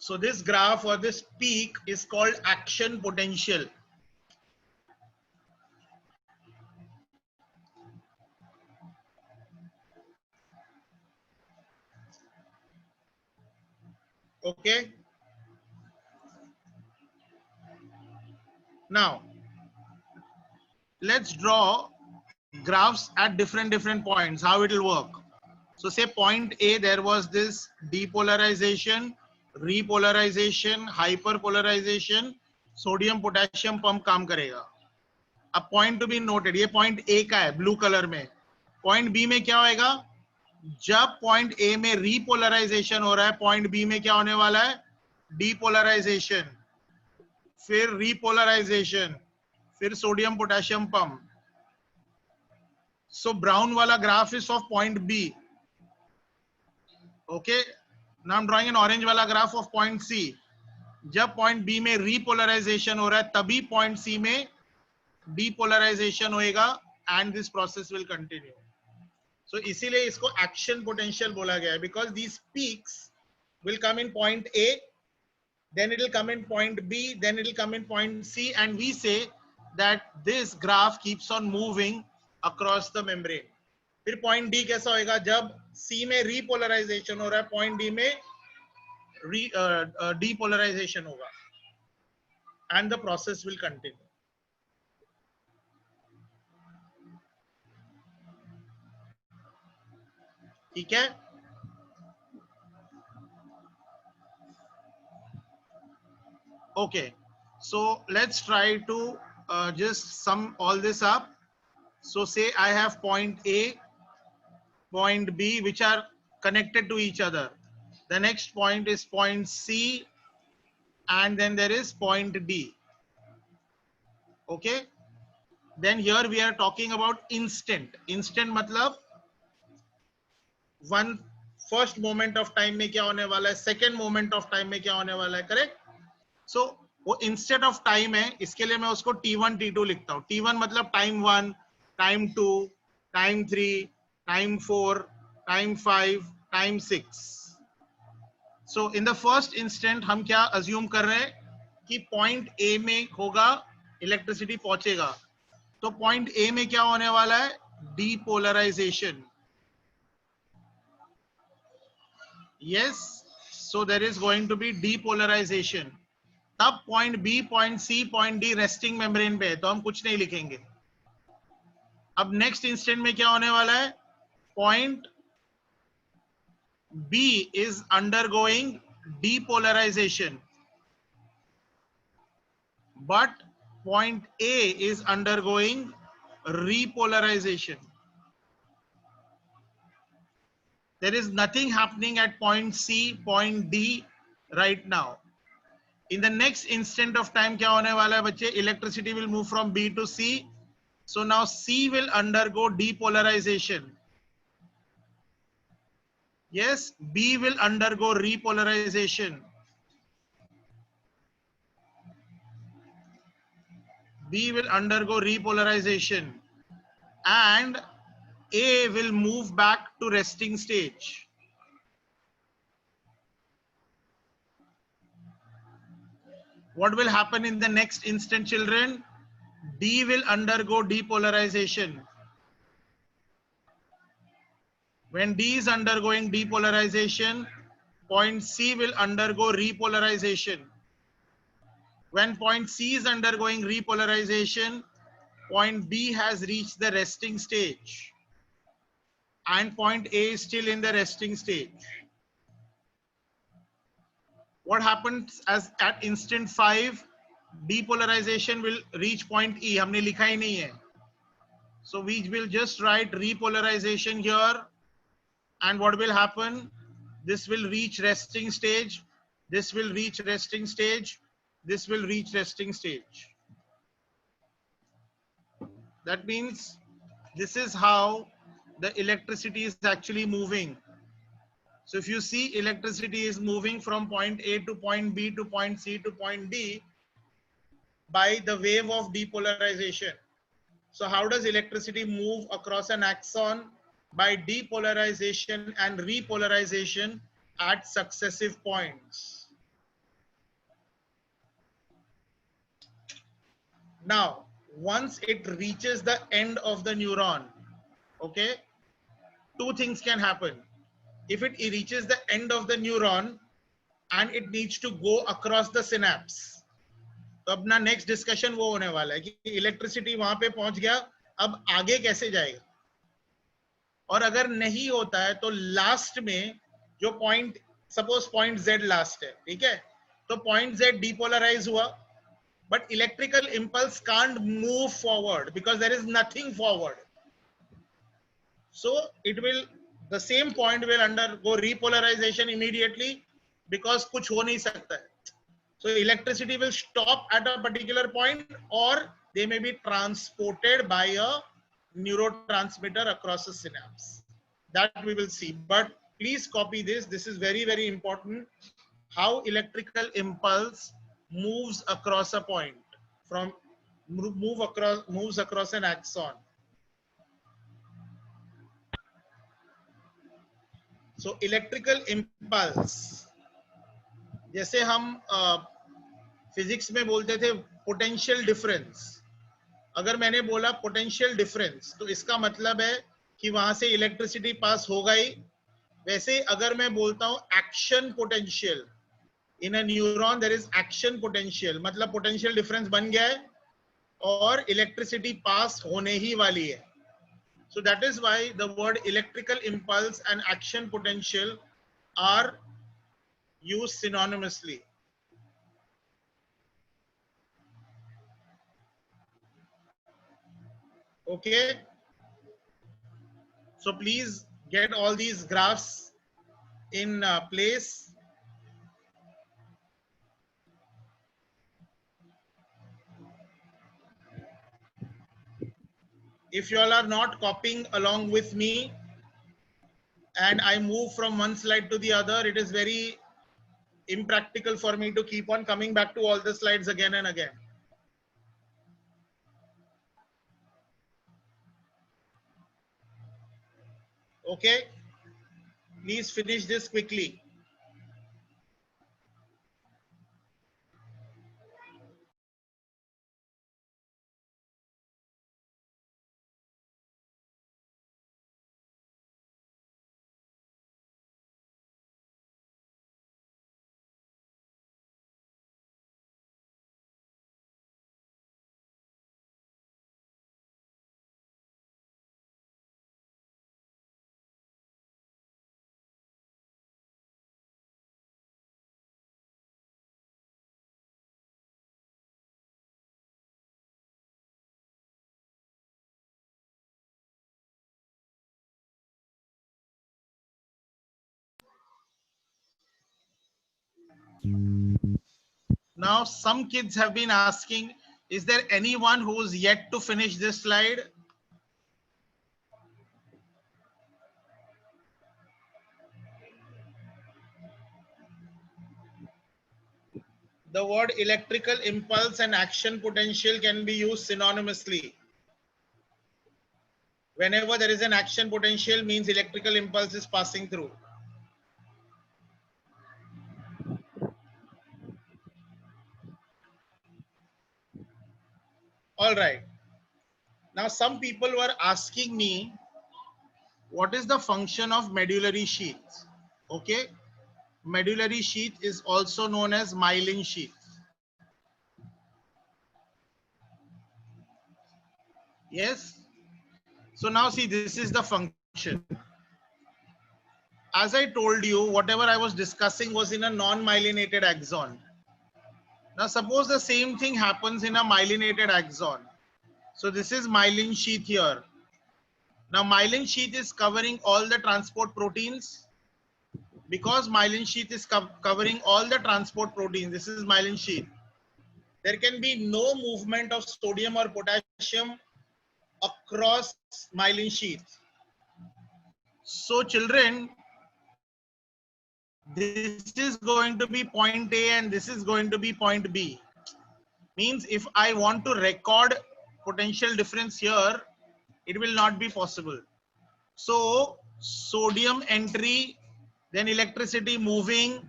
So this graph or this peak is called action potential. Okay. Now let's draw graphs at different points, how it will work. So say point A, there was this depolarization, repolarization, hyperpolarization, sodium potassium pump काम करेगा। अब point to be noted, ये point A का है blue colour में। Point B में क्या होएगा, जब पॉइंट ए में रीपोलराइजेशन हो रहा है, पॉइंट बी में क्या होने वाला है, डीपोलराइजेशन, फिर रीपोलराइजेशन, फिर sodium potassium pump. So brown वाला graph is of point B. Okay, now I am drawing an orange वाला ग्राफ ऑफ पॉइंट सी। जब पॉइंट बी में रीपोलराइजेशन हो रहा है तभी पॉइंट सी में डीपोलराइजेशन होएगा and this process will continue. So इसीलिए इसको एक्शन पोटेंशियल बोला गया है, because these peaks will come in point A, then it will come in point B, then it will come in point C, and we say that this graph keeps on moving across the membrane. फिर point D कैसा होएगा, जब C में repolarization हो रहा है, point D में depolarization होगा, and the process will continue. ठीक है? Okay, so let's try to just sum all this up. So say I have point A, point B, which are connected to each other. The next point is point C, and then there is point D. Okay, then here we are talking about instant. Instant matlab one first moment of time में क्या होने वाला है, second moment of time में क्या होने वाला है, correct? So वो इंस्टेंट ऑफ टाइम है, इसके लिए मैं उसको T1 T2 लिखता हूँ। T1 मतलब time 1, time 2, time 3, time 4, time 5, time 6। So in the first instant हम क्या अज्यूम कर रहे हैं कि पॉइंट ए में होगा, इलेक्ट्रिसिटी पहुंचेगा, तो पॉइंट ए में क्या होने वाला है, depolarisation. Yes, so there is going to be depolarisation. तब point B, point C, point D resting membrane पे है, तो हम कुछ नहीं लिखेंगे। अब नेक्स्ट इंस्टेंट में क्या होने वाला है, point B is undergoing depolarization, but point A is undergoing repolarization. There is nothing happening at point C, point D right now. In the next instant of time क्या होने वाला है बच्चे, electricity will move from B to C. So now C will undergo depolarization. Yes, B will undergo repolarization. B will undergo repolarization, and A will move back to resting stage. What will happen in the next instant, children? D will undergo depolarization. When D is undergoing depolarization, point C will undergo repolarization. When point C is undergoing repolarization, point B has reached the resting stage, and point A is still in the resting stage. What happens as at instant 5, depolarization will reach point E. हमने लिखा ही नहीं है. So we will just write repolarization here, and what will happen? This will reach resting stage. This will reach resting stage. This will reach resting stage. That means this is how the electricity is actually moving. So if you see electricity is moving from point A to point B to point C to point D by the wave of depolarization. So how does electricity move across an axon? By depolarization and repolarization at successive points. Now, once it reaches the end of the neuron, okay, two things can happen. If it reaches the end of the neuron and it needs to go across the synapse, तो अपना next discussion वो होने वाला है कि electricity वहां पे पहुंच गया, अब आगे कैसे जाएगा. और अगर नहीं होता है तो लास्ट में जो point, suppose point Z last है, ठीक है, तो पॉइंट Z डिपोलराइज हुआ, but electrical impulse can't move forward because there is nothing forward. So it will, the same point will undergo repolarization immediately because kuch ho nahi sakta hai. So electricity will stop at a particular point or they may be transported by a neurotransmitter across a synapse. That we will see. But please copy this. This is very, very important. How electrical impulse moves across a point, from moves across an axon. So electrical impulse, जैसे हम physics में बोलते थे potential difference, अगर मैंने बोला potential difference तो इसका मतलब है कि वहां से इलेक्ट्रिसिटी पास हो गई. वैसे अगर मैं बोलता हूं action potential, in a neuron there is action potential, मतलब पोटेंशियल डिफरेंस बन गया है और इलेक्ट्रिसिटी पास होने ही वाली है. So that is why the word electrical impulse and action potential are used synonymously. Okay, so please get all these graphs in place. If you all are not copying along with me and I move from one slide to the other, it is very impractical for me to keep on coming back to all the slides again and again. Okay, please finish this quickly. Now, some kids have been asking, is there anyone who's yet to finish this slide? The word electrical impulse and action potential can be used synonymously. Whenever there is an action potential, means electrical impulse is passing through. All right. Now, some people were asking me, what is the function of medullary sheath? Okay. Medullary sheath is also known as myelin sheath. Yes. So now see, this is the function. As I told you, whatever I was discussing was in a non-myelinated axon. Now suppose the same thing happens in a myelinated axon. So this is myelin sheath here. Now myelin sheath is covering all the transport proteins. Because myelin sheath is covering all the transport proteins, this is myelin sheath. There can be no movement of sodium or potassium across myelin sheath. So children, this is going to be point A and this is going to be point B. Means if I want to record potential difference here, it will not be possible. So sodium entry, then electricity moving,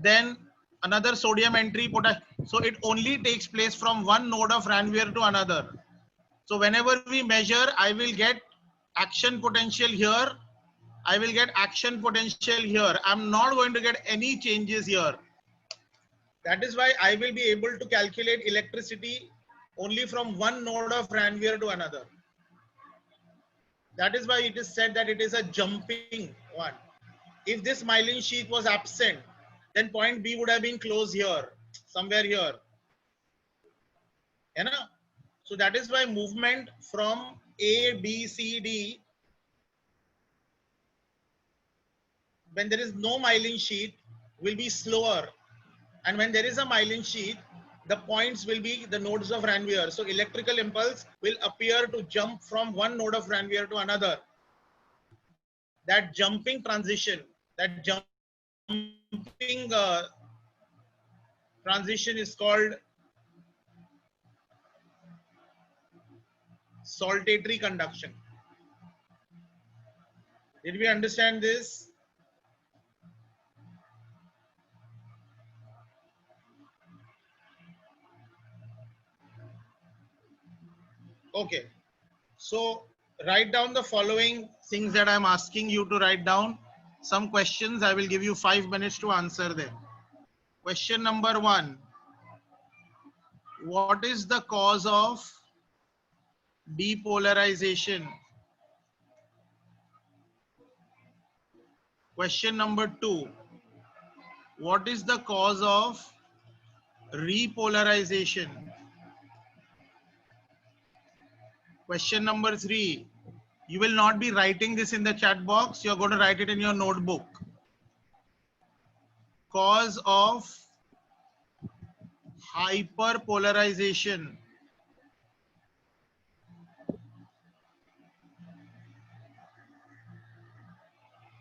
then another sodium entry, potassium. So it only takes place from one node of Ranvier to another. So whenever we measure, I will get action potential here. I will get action potential here. I'm not going to get any changes here. That is why I will be able to calculate electricity only from one node of Ranvier to another. That is why it is said that it is a jumping one. If this myelin sheath was absent, then point B would have been close here, somewhere here. You know? So that is why movement from A, B, C, D, when there is no myelin sheath, will be slower. And when there is a myelin sheath, the points will be the nodes of Ranvier. So electrical impulse will appear to jump from one node of Ranvier to another. That jumping transition, that jumping transition is called saltatory conduction. Did we understand this? Okay. So write down the following things that I'm asking you to write down. Some questions, I will give you 5 minutes to answer them. Question number 1. What is the cause of depolarization? Question number 2. What is the cause of repolarization? Question number 3. You will not be writing this in the chat box. You're going to write it in your notebook. Cause of hyperpolarization.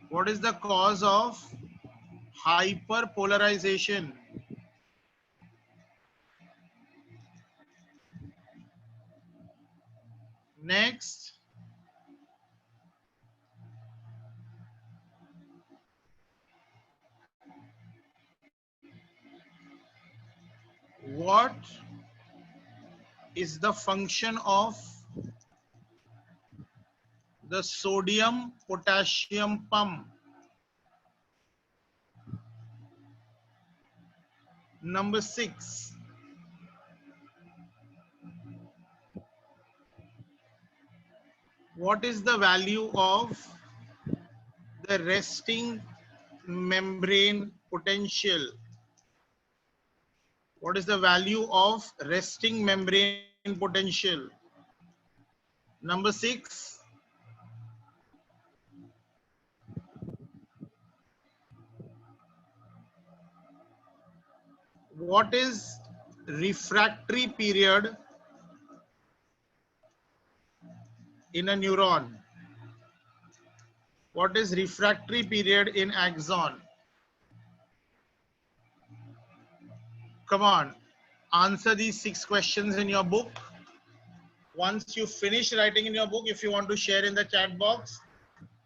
What is the cause of hyperpolarization? Next, what is the function of the sodium potassium pump? Number 6, what is the value of the resting membrane potential? What is the value of resting membrane potential? Number 6, what is refractory period in a neuron? What is refractory period in axon? Come on, answer these 6 questions in your book. Once you finish writing in your book, if you want to share in the chat box,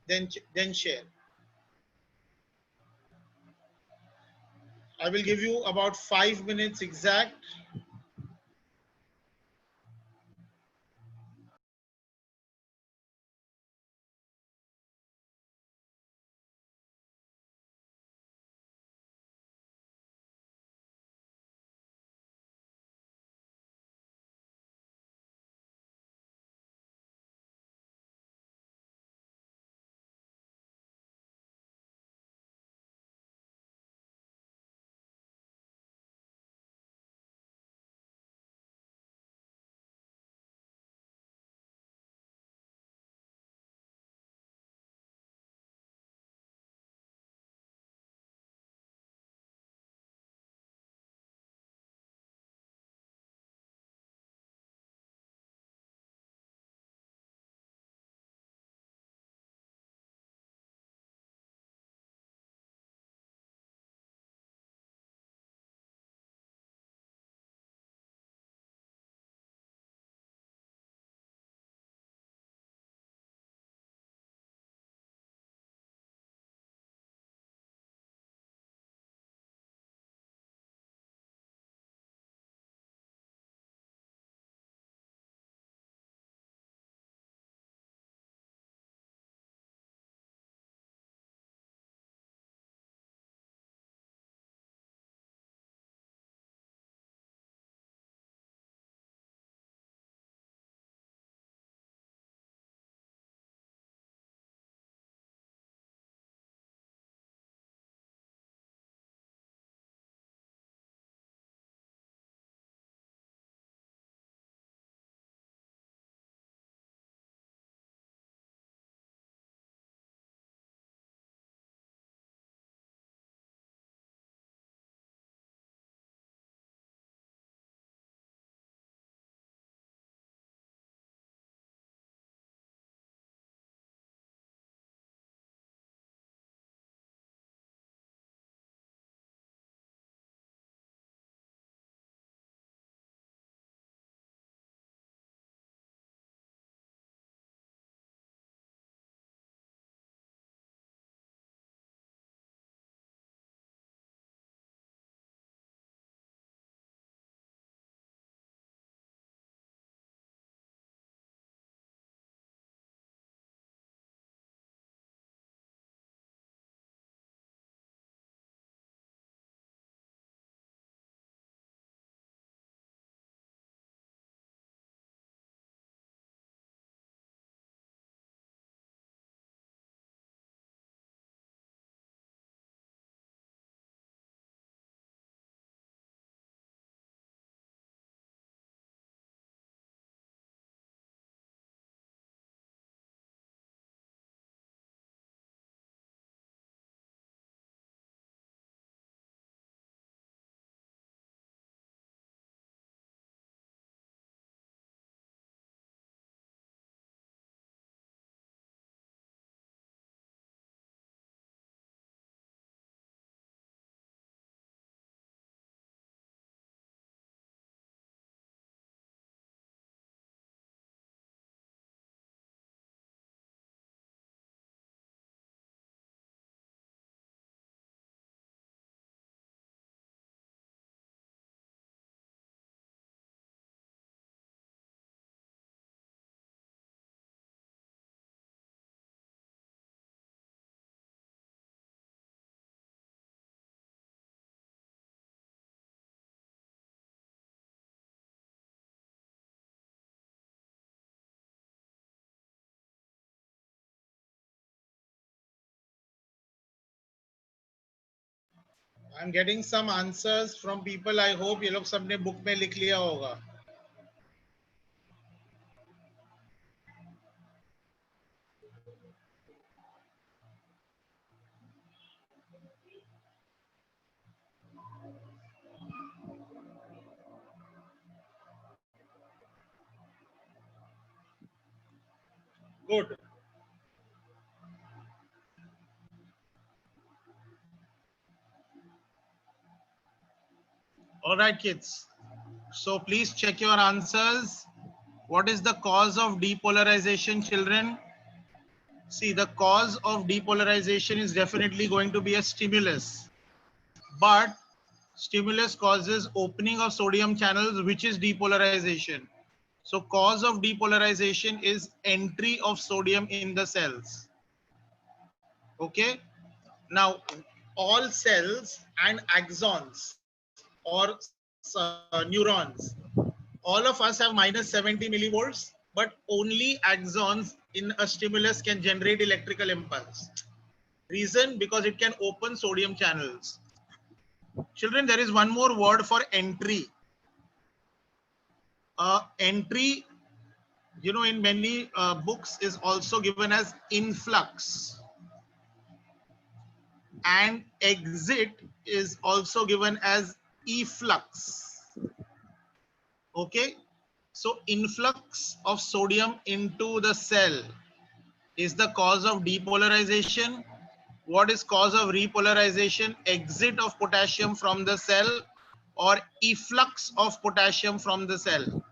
then share. I will give you about 5 minutes exact. I'm getting some answers from people. I hope ये लोग सबने book में लिख लिया होगा. Good. All right, kids. So please check your answers. What is the cause of depolarization, children? See, the cause of depolarization is definitely going to be a stimulus. But stimulus causes opening of sodium channels, which is depolarization. So cause of depolarization is entry of sodium in the cells. Okay. Now, all cells and axons or neurons, all of us have minus 70 millivolts, but only axons in a stimulus can generate electrical impulse. Reason? Because it can open sodium channels. Children, there is one more word for entry. Entry, you know, in many books is also given as influx, and exit is also given as efflux. Okay, so influx of sodium into the cell is the cause of depolarization. What is cause of repolarization? Exit of potassium from the cell or efflux of potassium from the cell.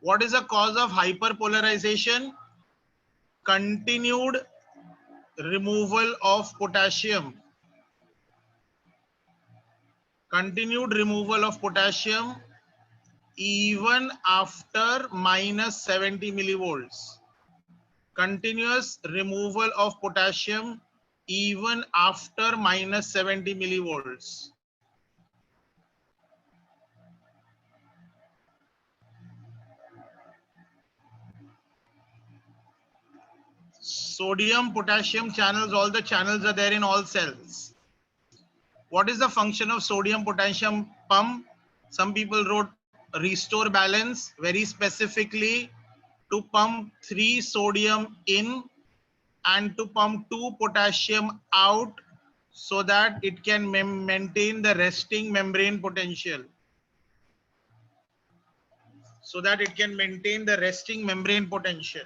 What is the cause of hyperpolarization? Continued removal of potassium. Continued removal of potassium even after minus 70 millivolts. Continuous removal of potassium even after minus 70 millivolts. Sodium potassium channels, all the channels are there in all cells. What is the function of sodium potassium pump? Some people wrote restore balance, very specifically to pump 3 sodium in and to pump 2 potassium out so that it can maintain the resting membrane potential. So that it can maintain the resting membrane potential.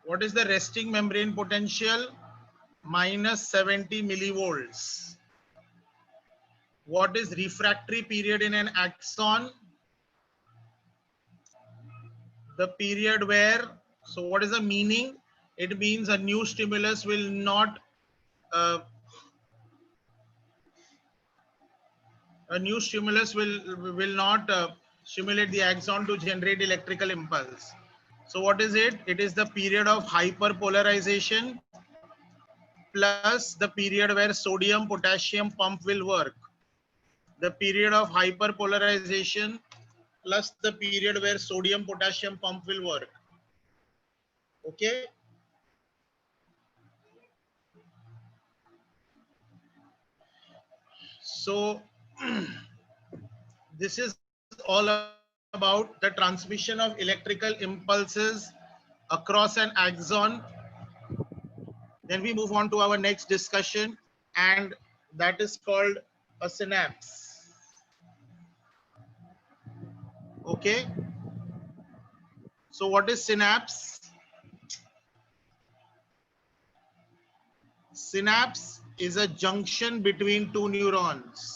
What is the resting membrane potential? Minus 70 millivolts. What is refractory period in an axon? The period where, so what is the meaning? It means a new stimulus will not uh, stimulate the axon to generate electrical impulse. So what is it? It is the period of hyperpolarization plus the period where sodium potassium pump will work. The period of hyperpolarization plus the period where sodium potassium pump will work. Okay. So this is all about the transmission of electrical impulses across an axon. Then we move on to our next discussion, and that is called a synapse. Okay. So what is synapse? Synapse is a junction between two neurons.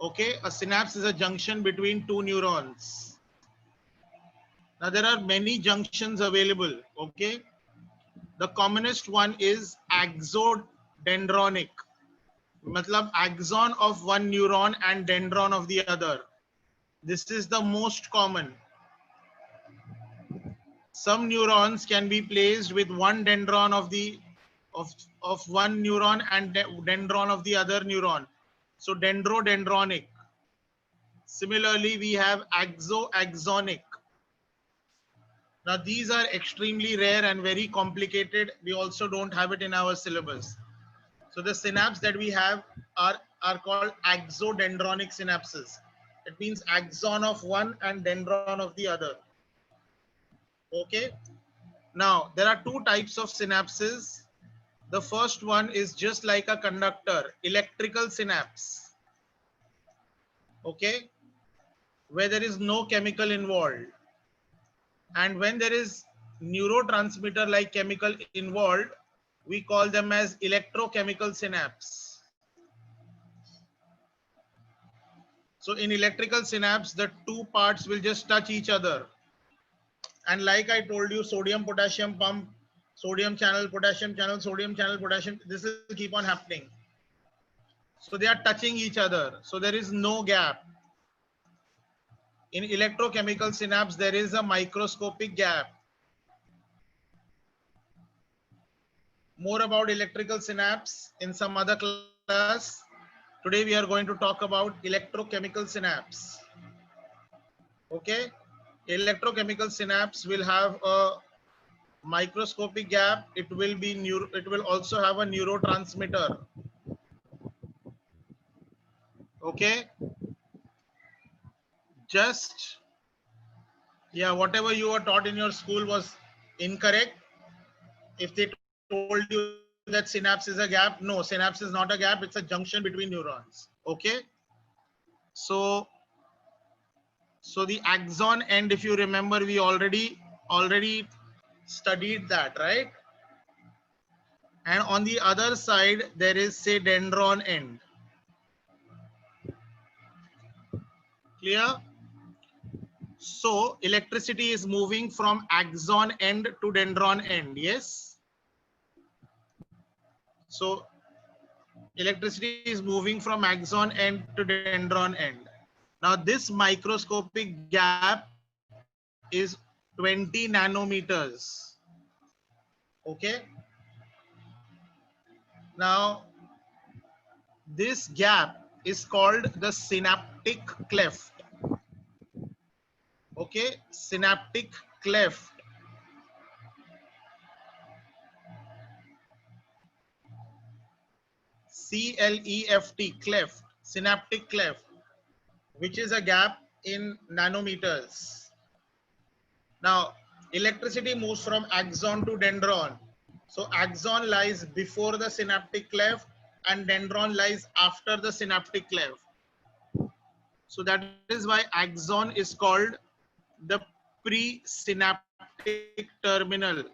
Okay, a synapse is a junction between two neurons. Now there are many junctions available. Okay, the commonest one is axodendronic. Matlab axon of one neuron and dendron of the other. This is the most common. Some neurons can be placed with one dendron of one neuron and dendron of the other neuron. So dendrodendronic. Similarly, we have axoaxonic. Now these are extremely rare and very complicated. We also don't have it in our syllabus. So the synapse that we have are called axodendronic synapses. It means axon of one and dendron of the other. Okay. Now there are two types of synapses. The first one is just like a conductor, electrical synapse. Okay. Where there is no chemical involved. And when there is neurotransmitter like chemical involved, we call them as electrochemical synapse. So in electrical synapse, the two parts will just touch each other. And like I told you, sodium potassium pump, sodium channel, sodium channel, potassium, this will keep on happening. So they are touching each other. So there is no gap. In electrochemical synapse, there is a microscopic gap. More about electrical synapse in some other class. Today we are going to talk about electrochemical synapse. Okay, electrochemical synapse will have a microscopic gap. It will also have a neurotransmitter. Okay, just yeah, whatever you were taught in your school was incorrect. If they told you that synapse is a gap, no, synapse is not a gap. It's a junction between neurons. Okay, so the axon end, if you remember, we already studied that, right? And on the other side there is, say, dendron end. Clear? So electricity is moving from axon end to dendron end. Yes, so electricity is moving from axon end to dendron end. Now this microscopic gap is 20 nanometers. Okay, now this gap is called the synaptic cleft. Okay, synaptic cleft. CLEFT, cleft, synaptic cleft, which is a gap in nanometers. Now, electricity moves from axon to dendron. So axon lies before the synaptic cleft and dendron lies after the synaptic cleft. So that is why axon is called the presynaptic terminal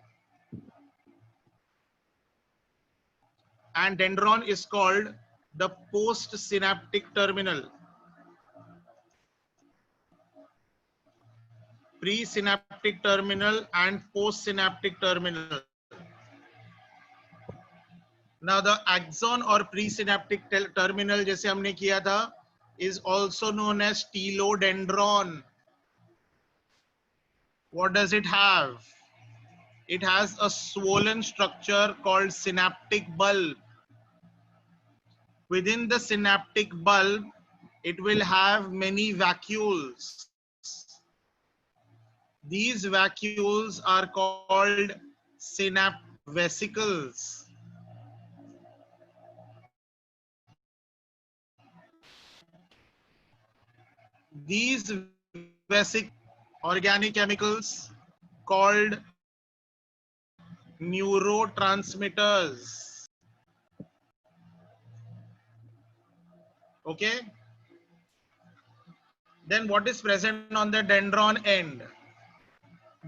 and dendron is called the postsynaptic terminal. Presynaptic terminal and postsynaptic terminal. Now the axon or presynaptic terminal जैसे हमने किया था is also known as telodendron. What does it have? It has a swollen structure called synaptic bulb. Within the synaptic bulb, it will have many vacuoles. These vacuoles are called synaptic vesicles. These vesicles, organic chemicals called neurotransmitters. Okay. Then what is present on the dendron end?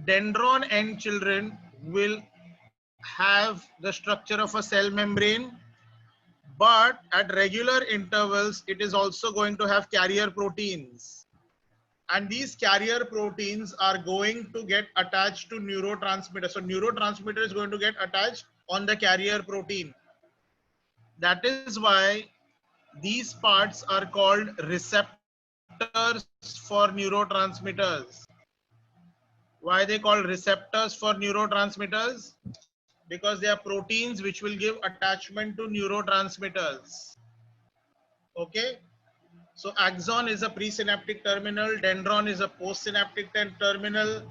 Dendron end, children, will have the structure of a cell membrane, but at regular intervals, it is also going to have carrier proteins. And these carrier proteins are going to get attached to neurotransmitter. So neurotransmitter is going to get attached on the carrier protein. That is why these parts are called receptors for neurotransmitters. Why they called receptors for neurotransmitters? Because they are proteins which will give attachment to neurotransmitters. Okay. So axon is a presynaptic terminal, dendron is a postsynaptic terminal,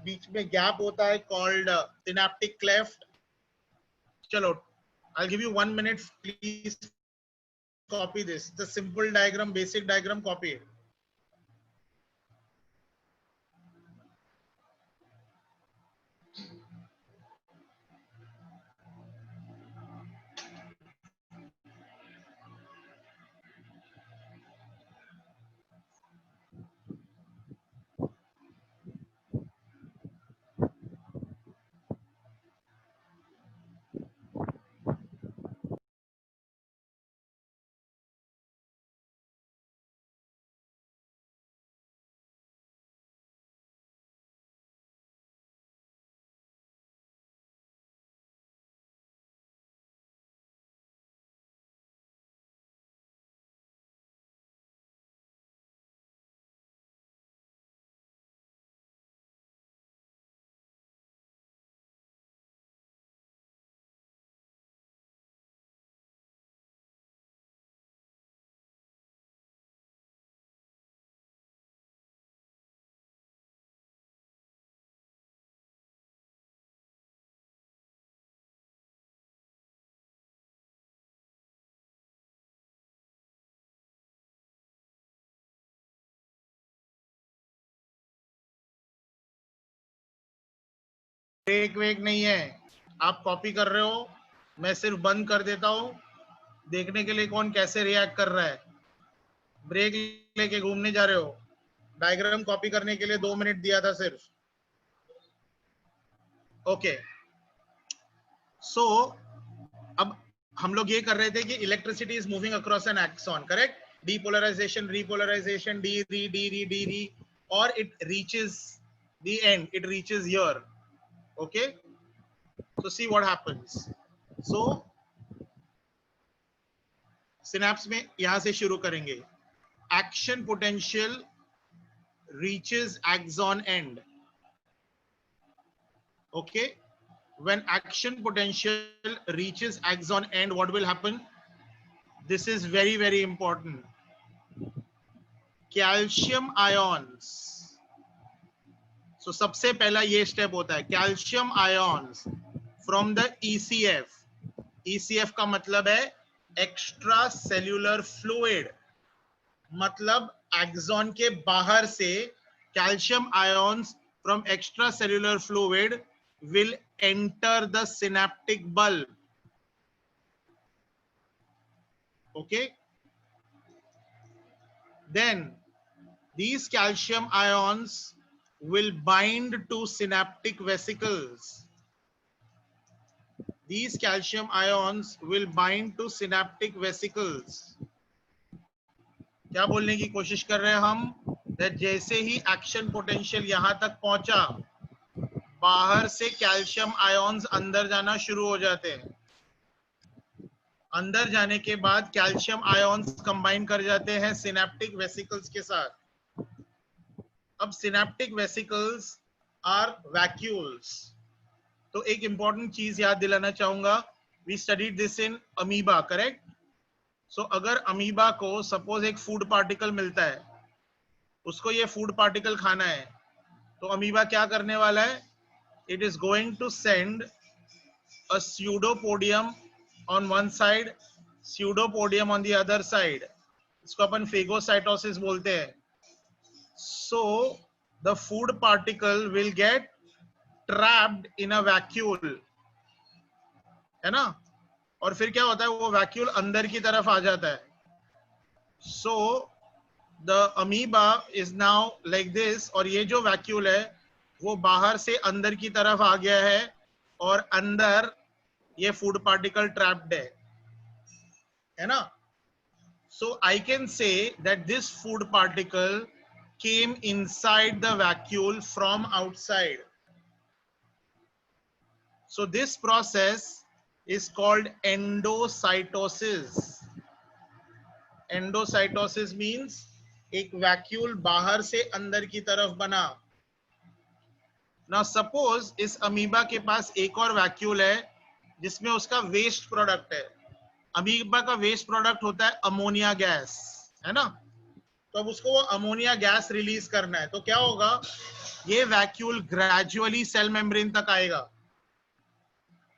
बीच में gap होता है called synaptic cleft. चलो, I'll give you 1 minute. Please copy this. The simple diagram, basic diagram, copy it. Break wake नहीं है, आप copy कर रहे हो, मैं सिर्फ बंद कर देता हूं देखने के लिए कौन कैसे रिएक्ट कर रहा है. ब्रेक लेके घूमने जा रहे हो, डायग्राम कॉपी करने के लिए 2 मिनट दिया था सिर्फ. ओके, सो अब हम लोग ये कर रहे थे कि electricity is moving across an axon, correct. Depolarization, repolarization, de re de re de re, और it reaches the end, it reaches here. Okay, so see what happens. So synapse में यहां से शुरू करेंगे. Action potential reaches axon end. Okay, when action potential reaches axon end, what will happen? This is very very important. Calcium ions. So सबसे पहला ये step होता है, calcium ions from the ECF. ECF का मतलब है एक्स्ट्रा सेल्यूलर फ्लूइड, मतलब axon के बाहर से calcium ions from extra cellular fluid will enter the synaptic bulb. Okay, then these calcium ions will bind to synaptic vesicles. These calcium ions will bind to synaptic vesicles. क्या बोलने की कोशिश कर रहे हैं हम, that जैसे ही एक्शन पोटेंशियल यहां तक पहुंचा, बाहर से कैल्शियम आयन्स अंदर जाना शुरू हो जाते हैं. अंदर जाने के बाद कैल्शियम आयन्स कंबाइन कर जाते हैं सिनेप्टिक वेसिकल्स के साथ. अब सिनेप्टिक वेसिकल्स आर वैक्यूल्स. तो एक इंपॉर्टेंट चीज याद दिलाना चाहूंगा, we studied this in amoeba, correct. So अगर अमीबा को सपोज एक फूड पार्टिकल मिलता है, उसको ये फूड पार्टिकल खाना है, तो अमीबा क्या करने वाला है, it is going to send a pseudopodium on one side, pseudopodium on the other side. इसको अपन phagocytosis बोलते हैं. So the food particle will get trapped in a vacuole, है ना, और फिर क्या होता है, वो वैक्यूल अंदर की तरफ आ जाता है. So the amoeba is now like this, और ये जो वैक्यूल है वो बाहर से अंदर की तरफ आ गया है, और अंदर ये फूड पार्टिकल ट्रैप्ड है ना. So I can say that this food particle came inside the vacuole from outside. So this process is called endocytosis. Endocytosis means एक वैक्यूल बाहर से अंदर की तरफ बना. Now suppose इस अमीबा के पास एक और वैक्यूल है जिसमें उसका वेस्ट प्रोडक्ट है. अमीबा का वेस्ट प्रोडक्ट होता है अमोनिया गैस, है ना. तो अब उसको वो अमोनिया गैस रिलीज करना है, तो क्या होगा, ये वैक्यूल ग्रेजुअली सेल मेम्ब्रेन तक आएगा,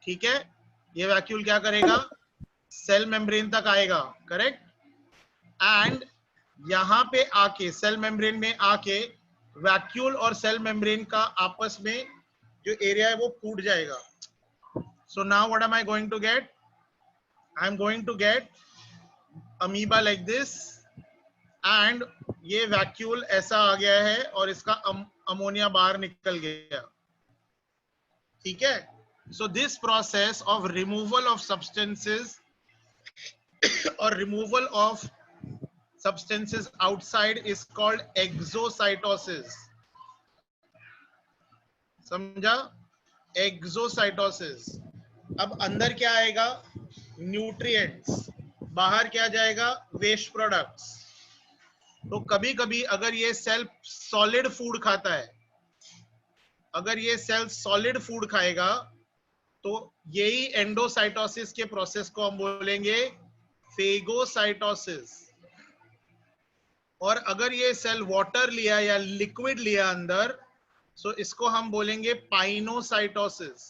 ठीक है, ये वैक्यूल क्या करेगा, सेल मेम्ब्रेन तक आएगा, करेक्ट, एंड यहां पे आके सेल मेम्ब्रेन में आके वैक्यूल और सेल मेम्ब्रेन का आपस में जो एरिया है वो फूट जाएगा. So now what am I going to get, I am going to get amoeba like this, and ये वैक्यूल ऐसा आ गया है और इसका अमोनिया बाहर निकल गया, ठीक है. So this process of removal of substances और removal of substances outside is called exocytosis. समझा, exocytosis. अब अंदर क्या आएगा, न्यूट्रिएंट्स, बाहर क्या जाएगा, वेस्ट प्रोडक्ट्स. तो कभी कभी अगर ये सेल सॉलिड फूड खाता है, अगर ये सेल सॉलिड फूड खाएगा तो यही एंडोसाइटोसिस के प्रोसेस को हम बोलेंगे फेगोसाइटोसिस. और अगर ये सेल वाटर लिया या लिक्विड लिया अंदर, सो इसको हम बोलेंगे पाइनोसाइटोसिस.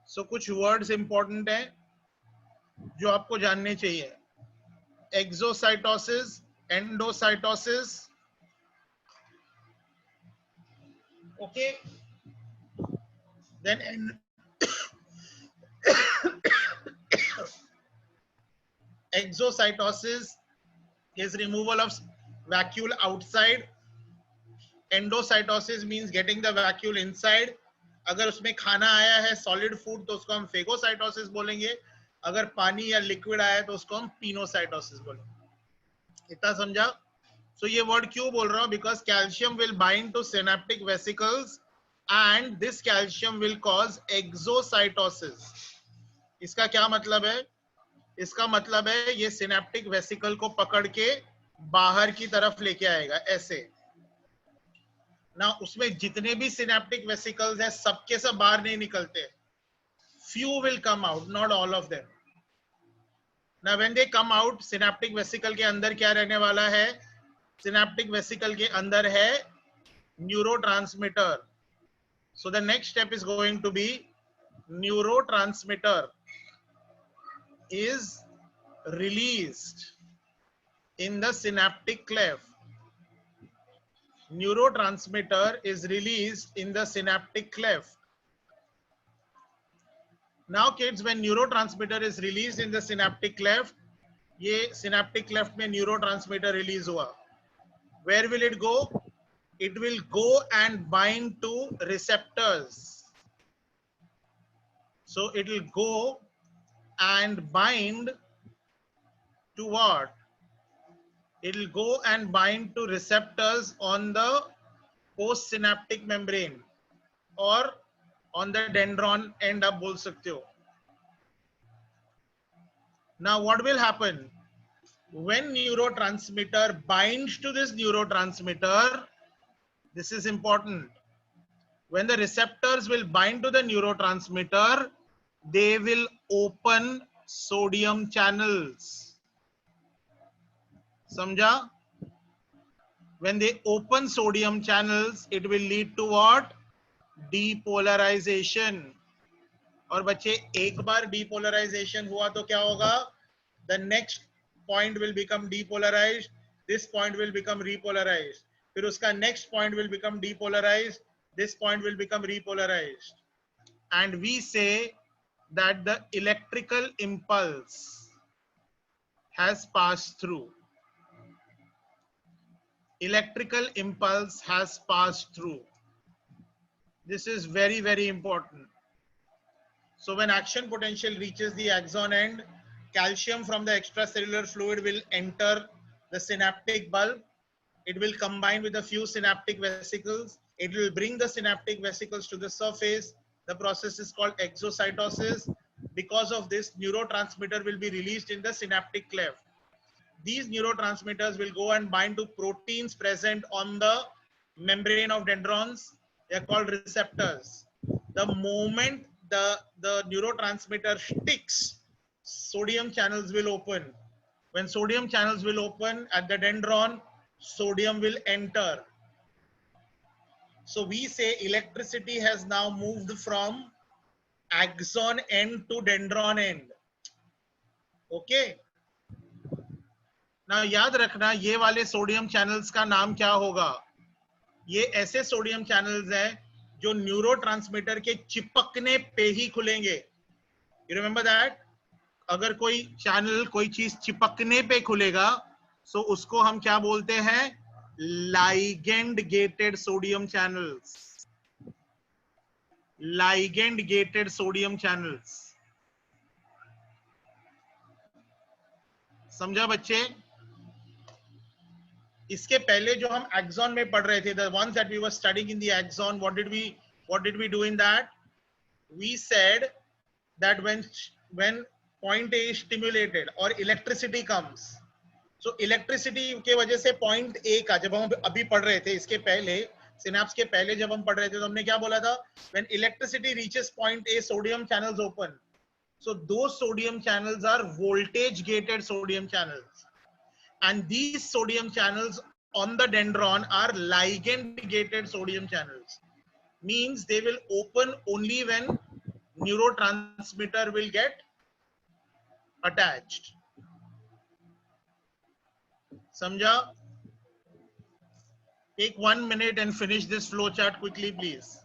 सो कुछ वर्ड्स इंपॉर्टेंट हैं जो आपको जानने चाहिए, exocytosis, endocytosis, okay. Then exocytosis is removal of vacuole outside. Endocytosis means getting the vacuole inside. अगर उसमें खाना आया है सॉलिड फूड तो उसको हम फेगोसाइटोसिस बोलेंगे, अगर पानी या लिक्विड आया तो उसको हम पिनोसाइटोसिस बोलेंगे. इतना समझा. सो ये वर्ड क्यों बोल रहा हूं, because calcium will bind to synaptic vesicles and this calcium will cause exocytosis. इसका क्या मतलब है, इसका मतलब है ये सिनेप्टिक वेसिकल को पकड़ के बाहर की तरफ लेके आएगा ऐसे ना. उसमें जितने भी सिनेप्टिक वेसिकल्स हैं सबके सब बाहर नहीं निकलते, few will come out, not all of them. Now when they come out, synaptic vesicle के अंदर क्या रहने वाला है, सिनेप्टिक वेसिकल के अंदर है neurotransmitter. So the next step is going to be neurotransmitter is released in the synaptic cleft. Neurotransmitter is released in the synaptic cleft. Now kids, when neurotransmitter is released in the synaptic cleft, ये synaptic cleft में neurotransmitter release हुआ, where will it go, it will go and bind to receptors. So it will go and bind to what, it will go and bind to receptors on the postsynaptic membrane or on the dendron end आप बोल सकते हो. Now what will happen when neurotransmitter binds to this neurotransmitter, this is important, when the receptors will bind to the neurotransmitter, they will open sodium channels. समझा, when they open sodium channels, it will lead to what, depolarization. और बच्चे एक बार depolarization हुआ तो क्या होगा, the next point will become depolarized, this point will become repolarized, फिर उसका next point will become depolarized, this point will become repolarized, and we say that the electrical impulse has passed through. Electrical impulse has passed through. This is very, very important. So when action potential reaches the axon end, calcium from the extracellular fluid will enter the synaptic bulb. It will combine with a few synaptic vesicles. It will bring the synaptic vesicles to the surface. The process is called exocytosis. Because of this, neurotransmitter will be released in the synaptic cleft. These neurotransmitters will go and bind to proteins present on the membrane of dendrons. They are called receptors. The moment the neurotransmitter sticks, sodium channels will open. When sodium channels will open at the dendron, sodium will enter. So we say electricity has now moved from axon end to dendron end. Okay. Now याद रखना ये वाले sodium channels का नाम क्या होगा. ये ऐसे सोडियम चैनल्स हैं जो न्यूरोट्रांसमीटर के चिपकने पे ही खुलेंगे. You remember that. अगर कोई चैनल कोई चीज चिपकने पे खुलेगा सो उसको हम क्या बोलते हैं, ligand gated sodium channels. Ligand gated sodium channels. समझा बच्चे. इसके पहले जो हम एक्सॉन में पढ़ रहे थे, the ones that we were studying in the axon, what did we do in that? We said that when point A is stimulated or electricity comes, so electricity के वजह से point A का, जब हम अभी पढ़ रहे थे इसके पहले सिनेप्स के पहले जब हम पढ़ रहे थे तो हमने क्या बोला था, when electricity reaches point A, sodium channels open. So those sodium channels are voltage gated sodium channels, and these sodium channels on the dendron are ligand gated sodium channels. Means they will open only when neurotransmitter will get attached. Samjha? Take 1 minute and finish this flow chart quickly, please.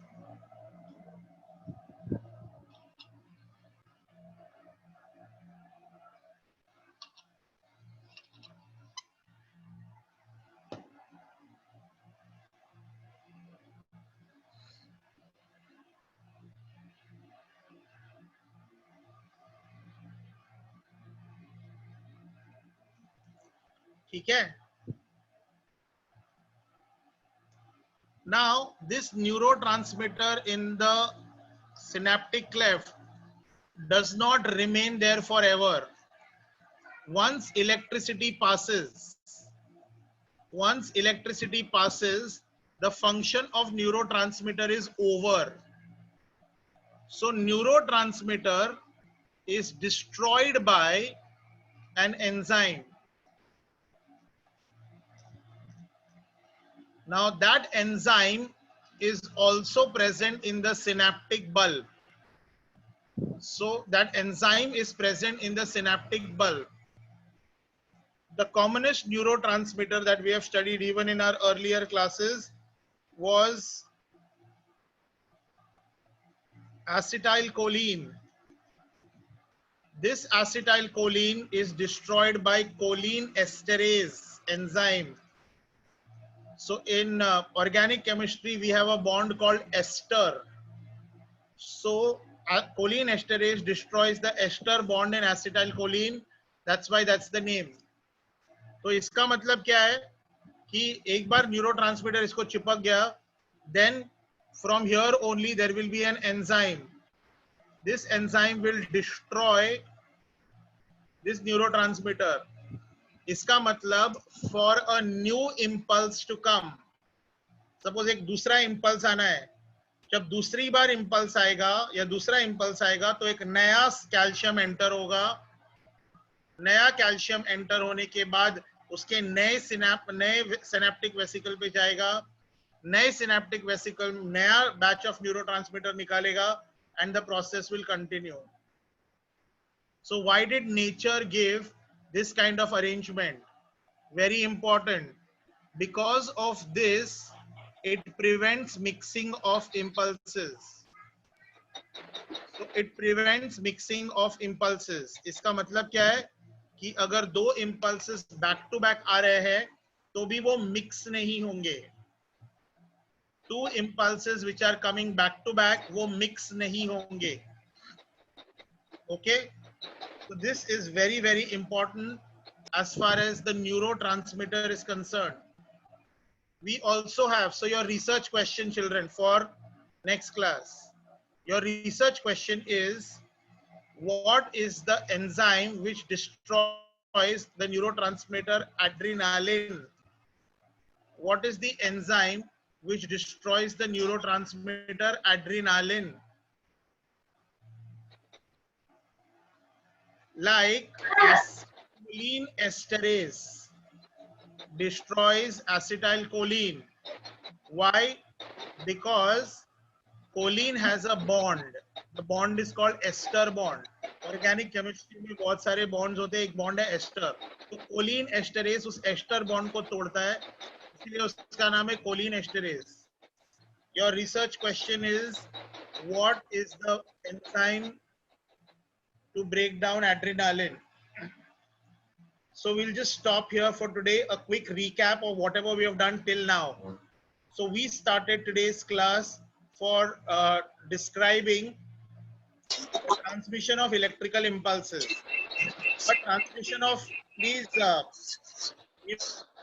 ठीक है. Now this neurotransmitter in the synaptic cleft does not remain there forever. Once electricity passes, the function of neurotransmitter is over. So neurotransmitter is destroyed by an enzyme. Now that enzyme is also present in the synaptic bulb. So that enzyme is present in the synaptic bulb. The commonest neurotransmitter that we have studied even in our earlier classes was acetylcholine. This acetylcholine is destroyed by choline esterase enzyme. So in organic chemistry, we have a bond called ester. So choline esterase destroys the ester bond in acetylcholine. That's why that's the name. तो इसका मतलब क्या है कि एक बार neurotransmitter इसको चिपक गया, then from here only there will be an enzyme. This enzyme will destroy this neurotransmitter. इसका मतलब for a new impulse to come, suppose एक दूसरा impulse आना है, जब दूसरी बार impulse आएगा या दूसरा impulse आएगा तो एक नया कैल्शियम एंटर होगा. नया कैल्शियम एंटर होने के बाद उसके नए सिनेप्टिक वेसिकल पे जाएगा. नए सिनेप्टिक वेसिकल नया बैच ऑफ न्यूरोट्रांसमीटर निकालेगा and the process will continue. So why did nature give this kind of arrangement? Very important. Because of this, it prevents mixing of impulses. So it prevents mixing of impulses. इसका मतलब क्या है कि अगर दो impulses back to back आ रहे हैं तो भी वो mix नहीं होंगे. Two impulses which are coming back to back वो mix नहीं होंगे. Okay? So this is very, very important as far as the neurotransmitter is concerned. We also have, so your research question, children, for next class. Your research question is, what is the enzyme which destroys the neurotransmitter adrenaline? What is the enzyme which destroys the neurotransmitter adrenaline? Like acetylcholine esterase. destroys acetylcholine. Why? Because choline has a bond. The bond is called ester bond. Organic chemistry में बहुत सारे bonds होते हैं, एक bond है ester. तो cholinesterase उस ester bond को तोड़ता है, इसलिए उसका नाम है cholinesterase. Your research question is, what is the enzyme to break down adrenaline? So we'll just stop here for today. A quick recap of whatever we have done till now. So we started today's class for describing the transmission of electrical impulses. But transmission of, please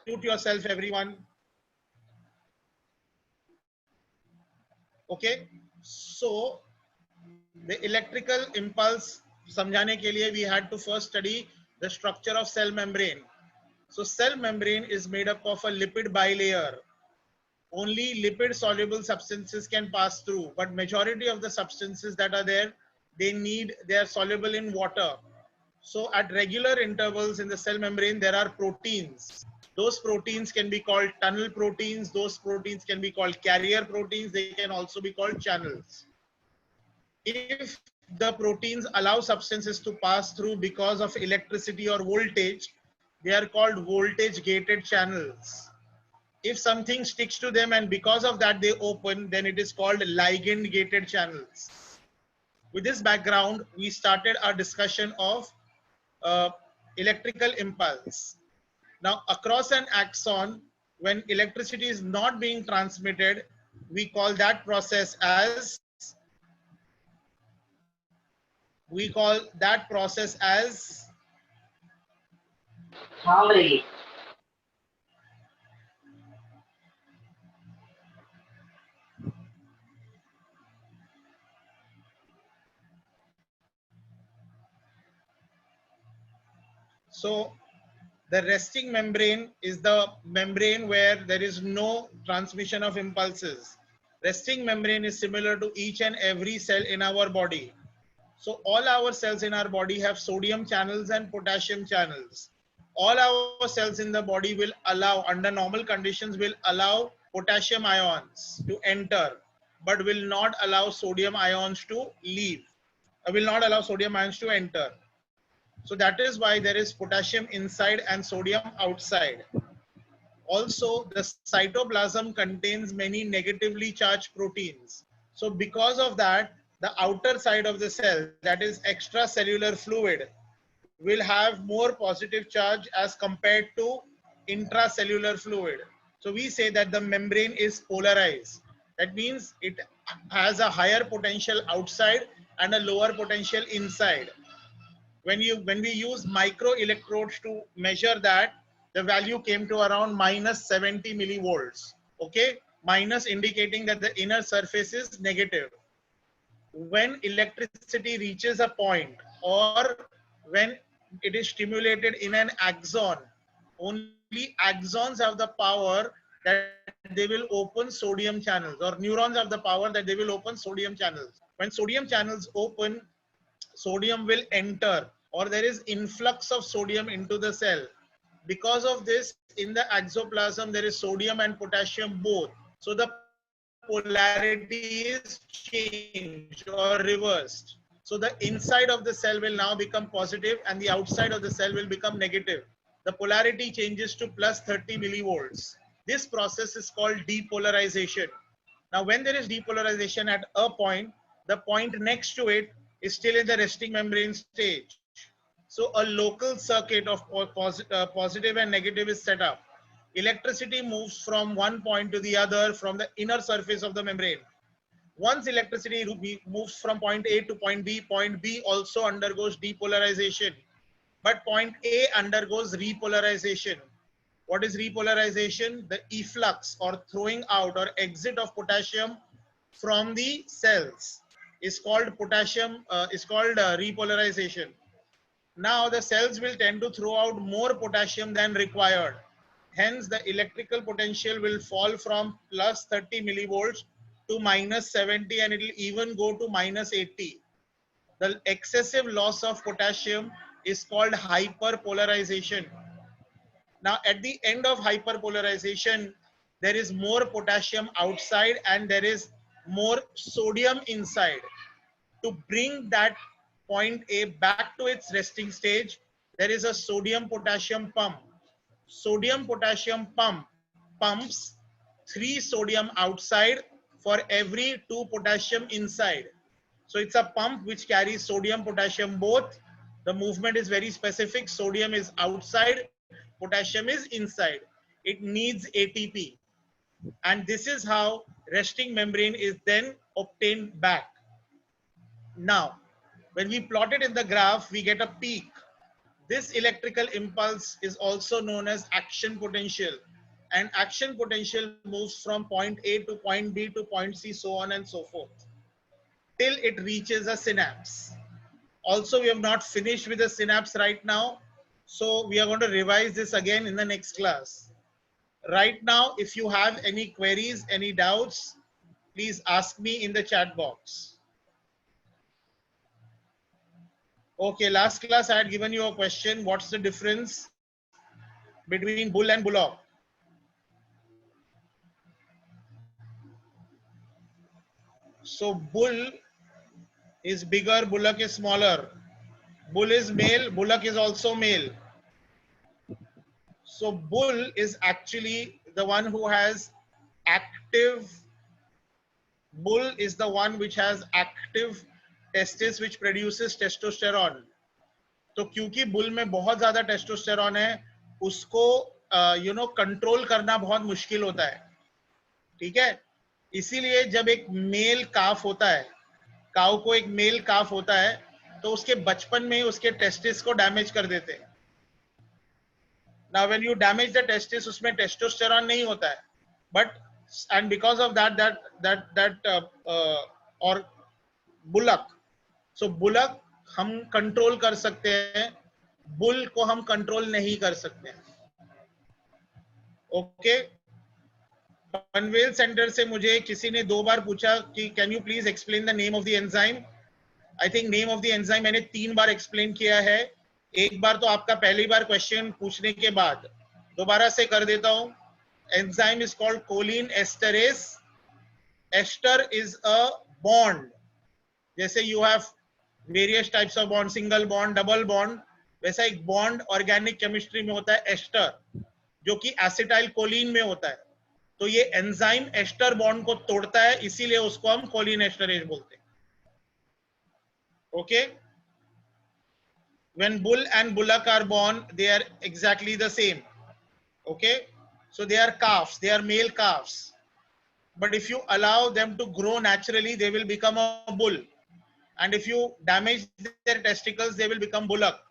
mute yourself, everyone. Okay. So the electrical impulse समझाने के लिए we had to first study the structure of cell membrane. So cell membrane is made up of a lipid bilayer. Only lipid soluble substances can pass through, but majority of the substances that are there, they are soluble in water. So at regular intervals in the cell membrane, there are proteins. Those proteins can be called tunnel proteins. Those proteins can be called carrier proteins. They can also be called channels. If the proteins allow substances to pass through because of electricity or voltage, they are called voltage gated channels. If something sticks to them and because of that they open, then it is called ligand gated channels. With this background, we started our discussion of electrical impulse. Now, across an axon, when electricity is not being transmitted, we call that process as Comedy. So the resting membrane is the membrane where there is no transmission of impulses. Resting membrane is similar to each and every cell in our body. So all our cells in our body have sodium channels and potassium channels. All our cells in the body will allow, under normal conditions, will allow potassium ions to enter, but will not allow sodium ions to leave. Will not allow sodium ions to enter. So that is why there is potassium inside and sodium outside. Also, the cytoplasm contains many negatively charged proteins. So because of that, the outer side of the cell, that is extracellular fluid, will have more positive charge as compared to intracellular fluid. So we say that the membrane is polarized. That means it has a higher potential outside and a lower potential inside. When we use micro electrodes to measure that, the value came to around minus 70 millivolts. Okay, minus indicating that the inner surface is negative. When electricity reaches a point, or when it is stimulated in an axon, only axons have the power that they will open sodium channels, or neurons have the power that they will open sodium channels. When sodium channels open, sodium will enter, or there is influx of sodium into the cell. Because of this, in the exoplasm, there is sodium and potassium both. So the polarity is changed or reversed. So the inside of the cell will now become positive and the outside of the cell will become negative. The polarity changes to plus 30 millivolts. This process is called depolarization. Now, when there is depolarization at a point, the point next to it is still in the resting membrane stage. So a local circuit of positive and negative is set up. Electricity moves from one point to the other from the inner surface of the membrane. Once electricity moves from point A to point B also undergoes depolarization. But point A undergoes repolarization. What is repolarization? The efflux or throwing out or exit of potassium from the cells is called repolarization. Now the cells will tend to throw out more potassium than required. Hence the electrical potential will fall from plus 30 millivolts to minus 70, and it will even go to minus 80. The excessive loss of potassium is called hyperpolarization. Now at the end of hyperpolarization, there is more potassium outside and there is more sodium inside. To bring that point A back to its resting stage, there is a sodium potassium pump. Sodium potassium pump pumps 3 sodium outside for every 2 potassium inside. So it's a pump which carries sodium potassium both. The movement is very specific. Sodium is outside, potassium is inside. It needs ATP. And this is how resting membrane is then obtained back. Now, when we plot it in the graph, we get a peak. This electrical impulse is also known as action potential. And action potential moves from point A to point B to point C, so on and so forth, till it reaches a synapse. Also, we have not finished with the synapse right now. So we are going to revise this again in the next class. Right now, if you have any queries, any doubts, please ask me in the chat box. Okay, last class I had given you a question. What's the difference between bull and bullock? So bull is bigger, bullock is smaller. Bull is male, bullock is also male. So bull is actually the one who has active, bull is the one which has active testis which produces testosterone. तो क्योंकि bull में बहुत ज्यादा testosterone है, उसको control करना बहुत मुश्किल होता है, ठीक है. इसीलिए जब एक मेल काफ होता है, काऊ को एक मेल काफ होता है, तो उसके बचपन में उसके टेस्टिस को डैमेज कर देते हैं. Now when you damage the testis, उसमें टेस्टोस्टेरॉन नहीं होता है, but and because of that और बुलक, so बुलक हम कंट्रोल कर सकते हैं, बुल को हम कंट्रोल नहीं कर सकते हैं. ओके. पनवेल सेंटर से मुझे किसी ने 2 बार पूछा कि can you please explain the name of the enzyme. I think name of the enzyme मैंने 3 बार एक्सप्लेन किया है. एक बार तो आपका पहली बार क्वेश्चन पूछने के बाद दोबारा से कर देता हूं. Enzyme is called choline esterase. Ester is a bond. जैसे you have various types of bond, single bond, double bond, वैसा एक बॉन्ड ऑर्गेनिक केमिस्ट्री में होता है एस्टर, जो कि एसिटाइल कोलिन में होता है. तो ये एंजाइम एस्टर बॉन्ड को तोड़ता है, इसीलिए उसको हम कोलिन एस्टरेज बोलते हैं. Okay. When bull and bullock are born, they are exactly the same. Okay, so they are calves, they are male calves, but if you allow them to grow naturally, they will become a bull, and if you damage their testicles, they will become bullock.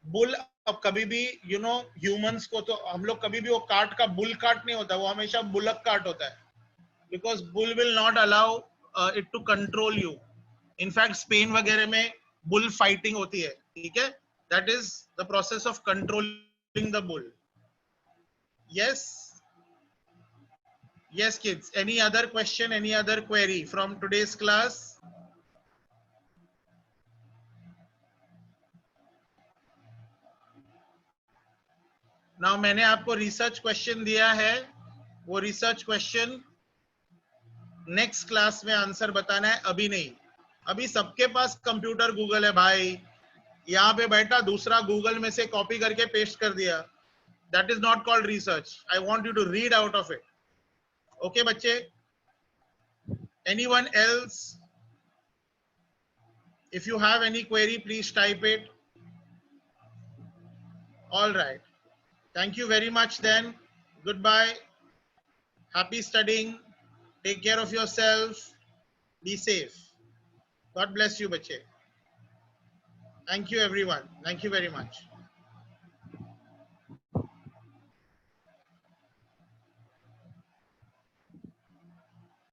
Bull अब कभी भी humans को तो हम लोग कभी भी वो काट का बुल काट नहीं होता, वो हमेशा बुलक काट होता है, because bull will not allow it to control you. In fact Spain वगैरह में बुल फाइटिंग होती है, ठीक है. That is the process of controlling the bull. Yes yes kids, any other question, any other query from today's class? Now मैंने आपको research question दिया है, वो रिसर्च क्वेश्चन नेक्स्ट क्लास में आंसर बताना है, अभी नहीं. अभी सबके पास कंप्यूटर गूगल है भाई, यहाँ पे बैठा दूसरा गूगल में से कॉपी करके पेस्ट कर दिया. That is not called research. I want you to read out of it. Okay बच्चे. Anyone else? If you have any query please type it. All right. Thank you very much then. Goodbye. Happy studying. Take care of yourself. Be safe. God bless you, bache. Thank you everyone. Thank you very much.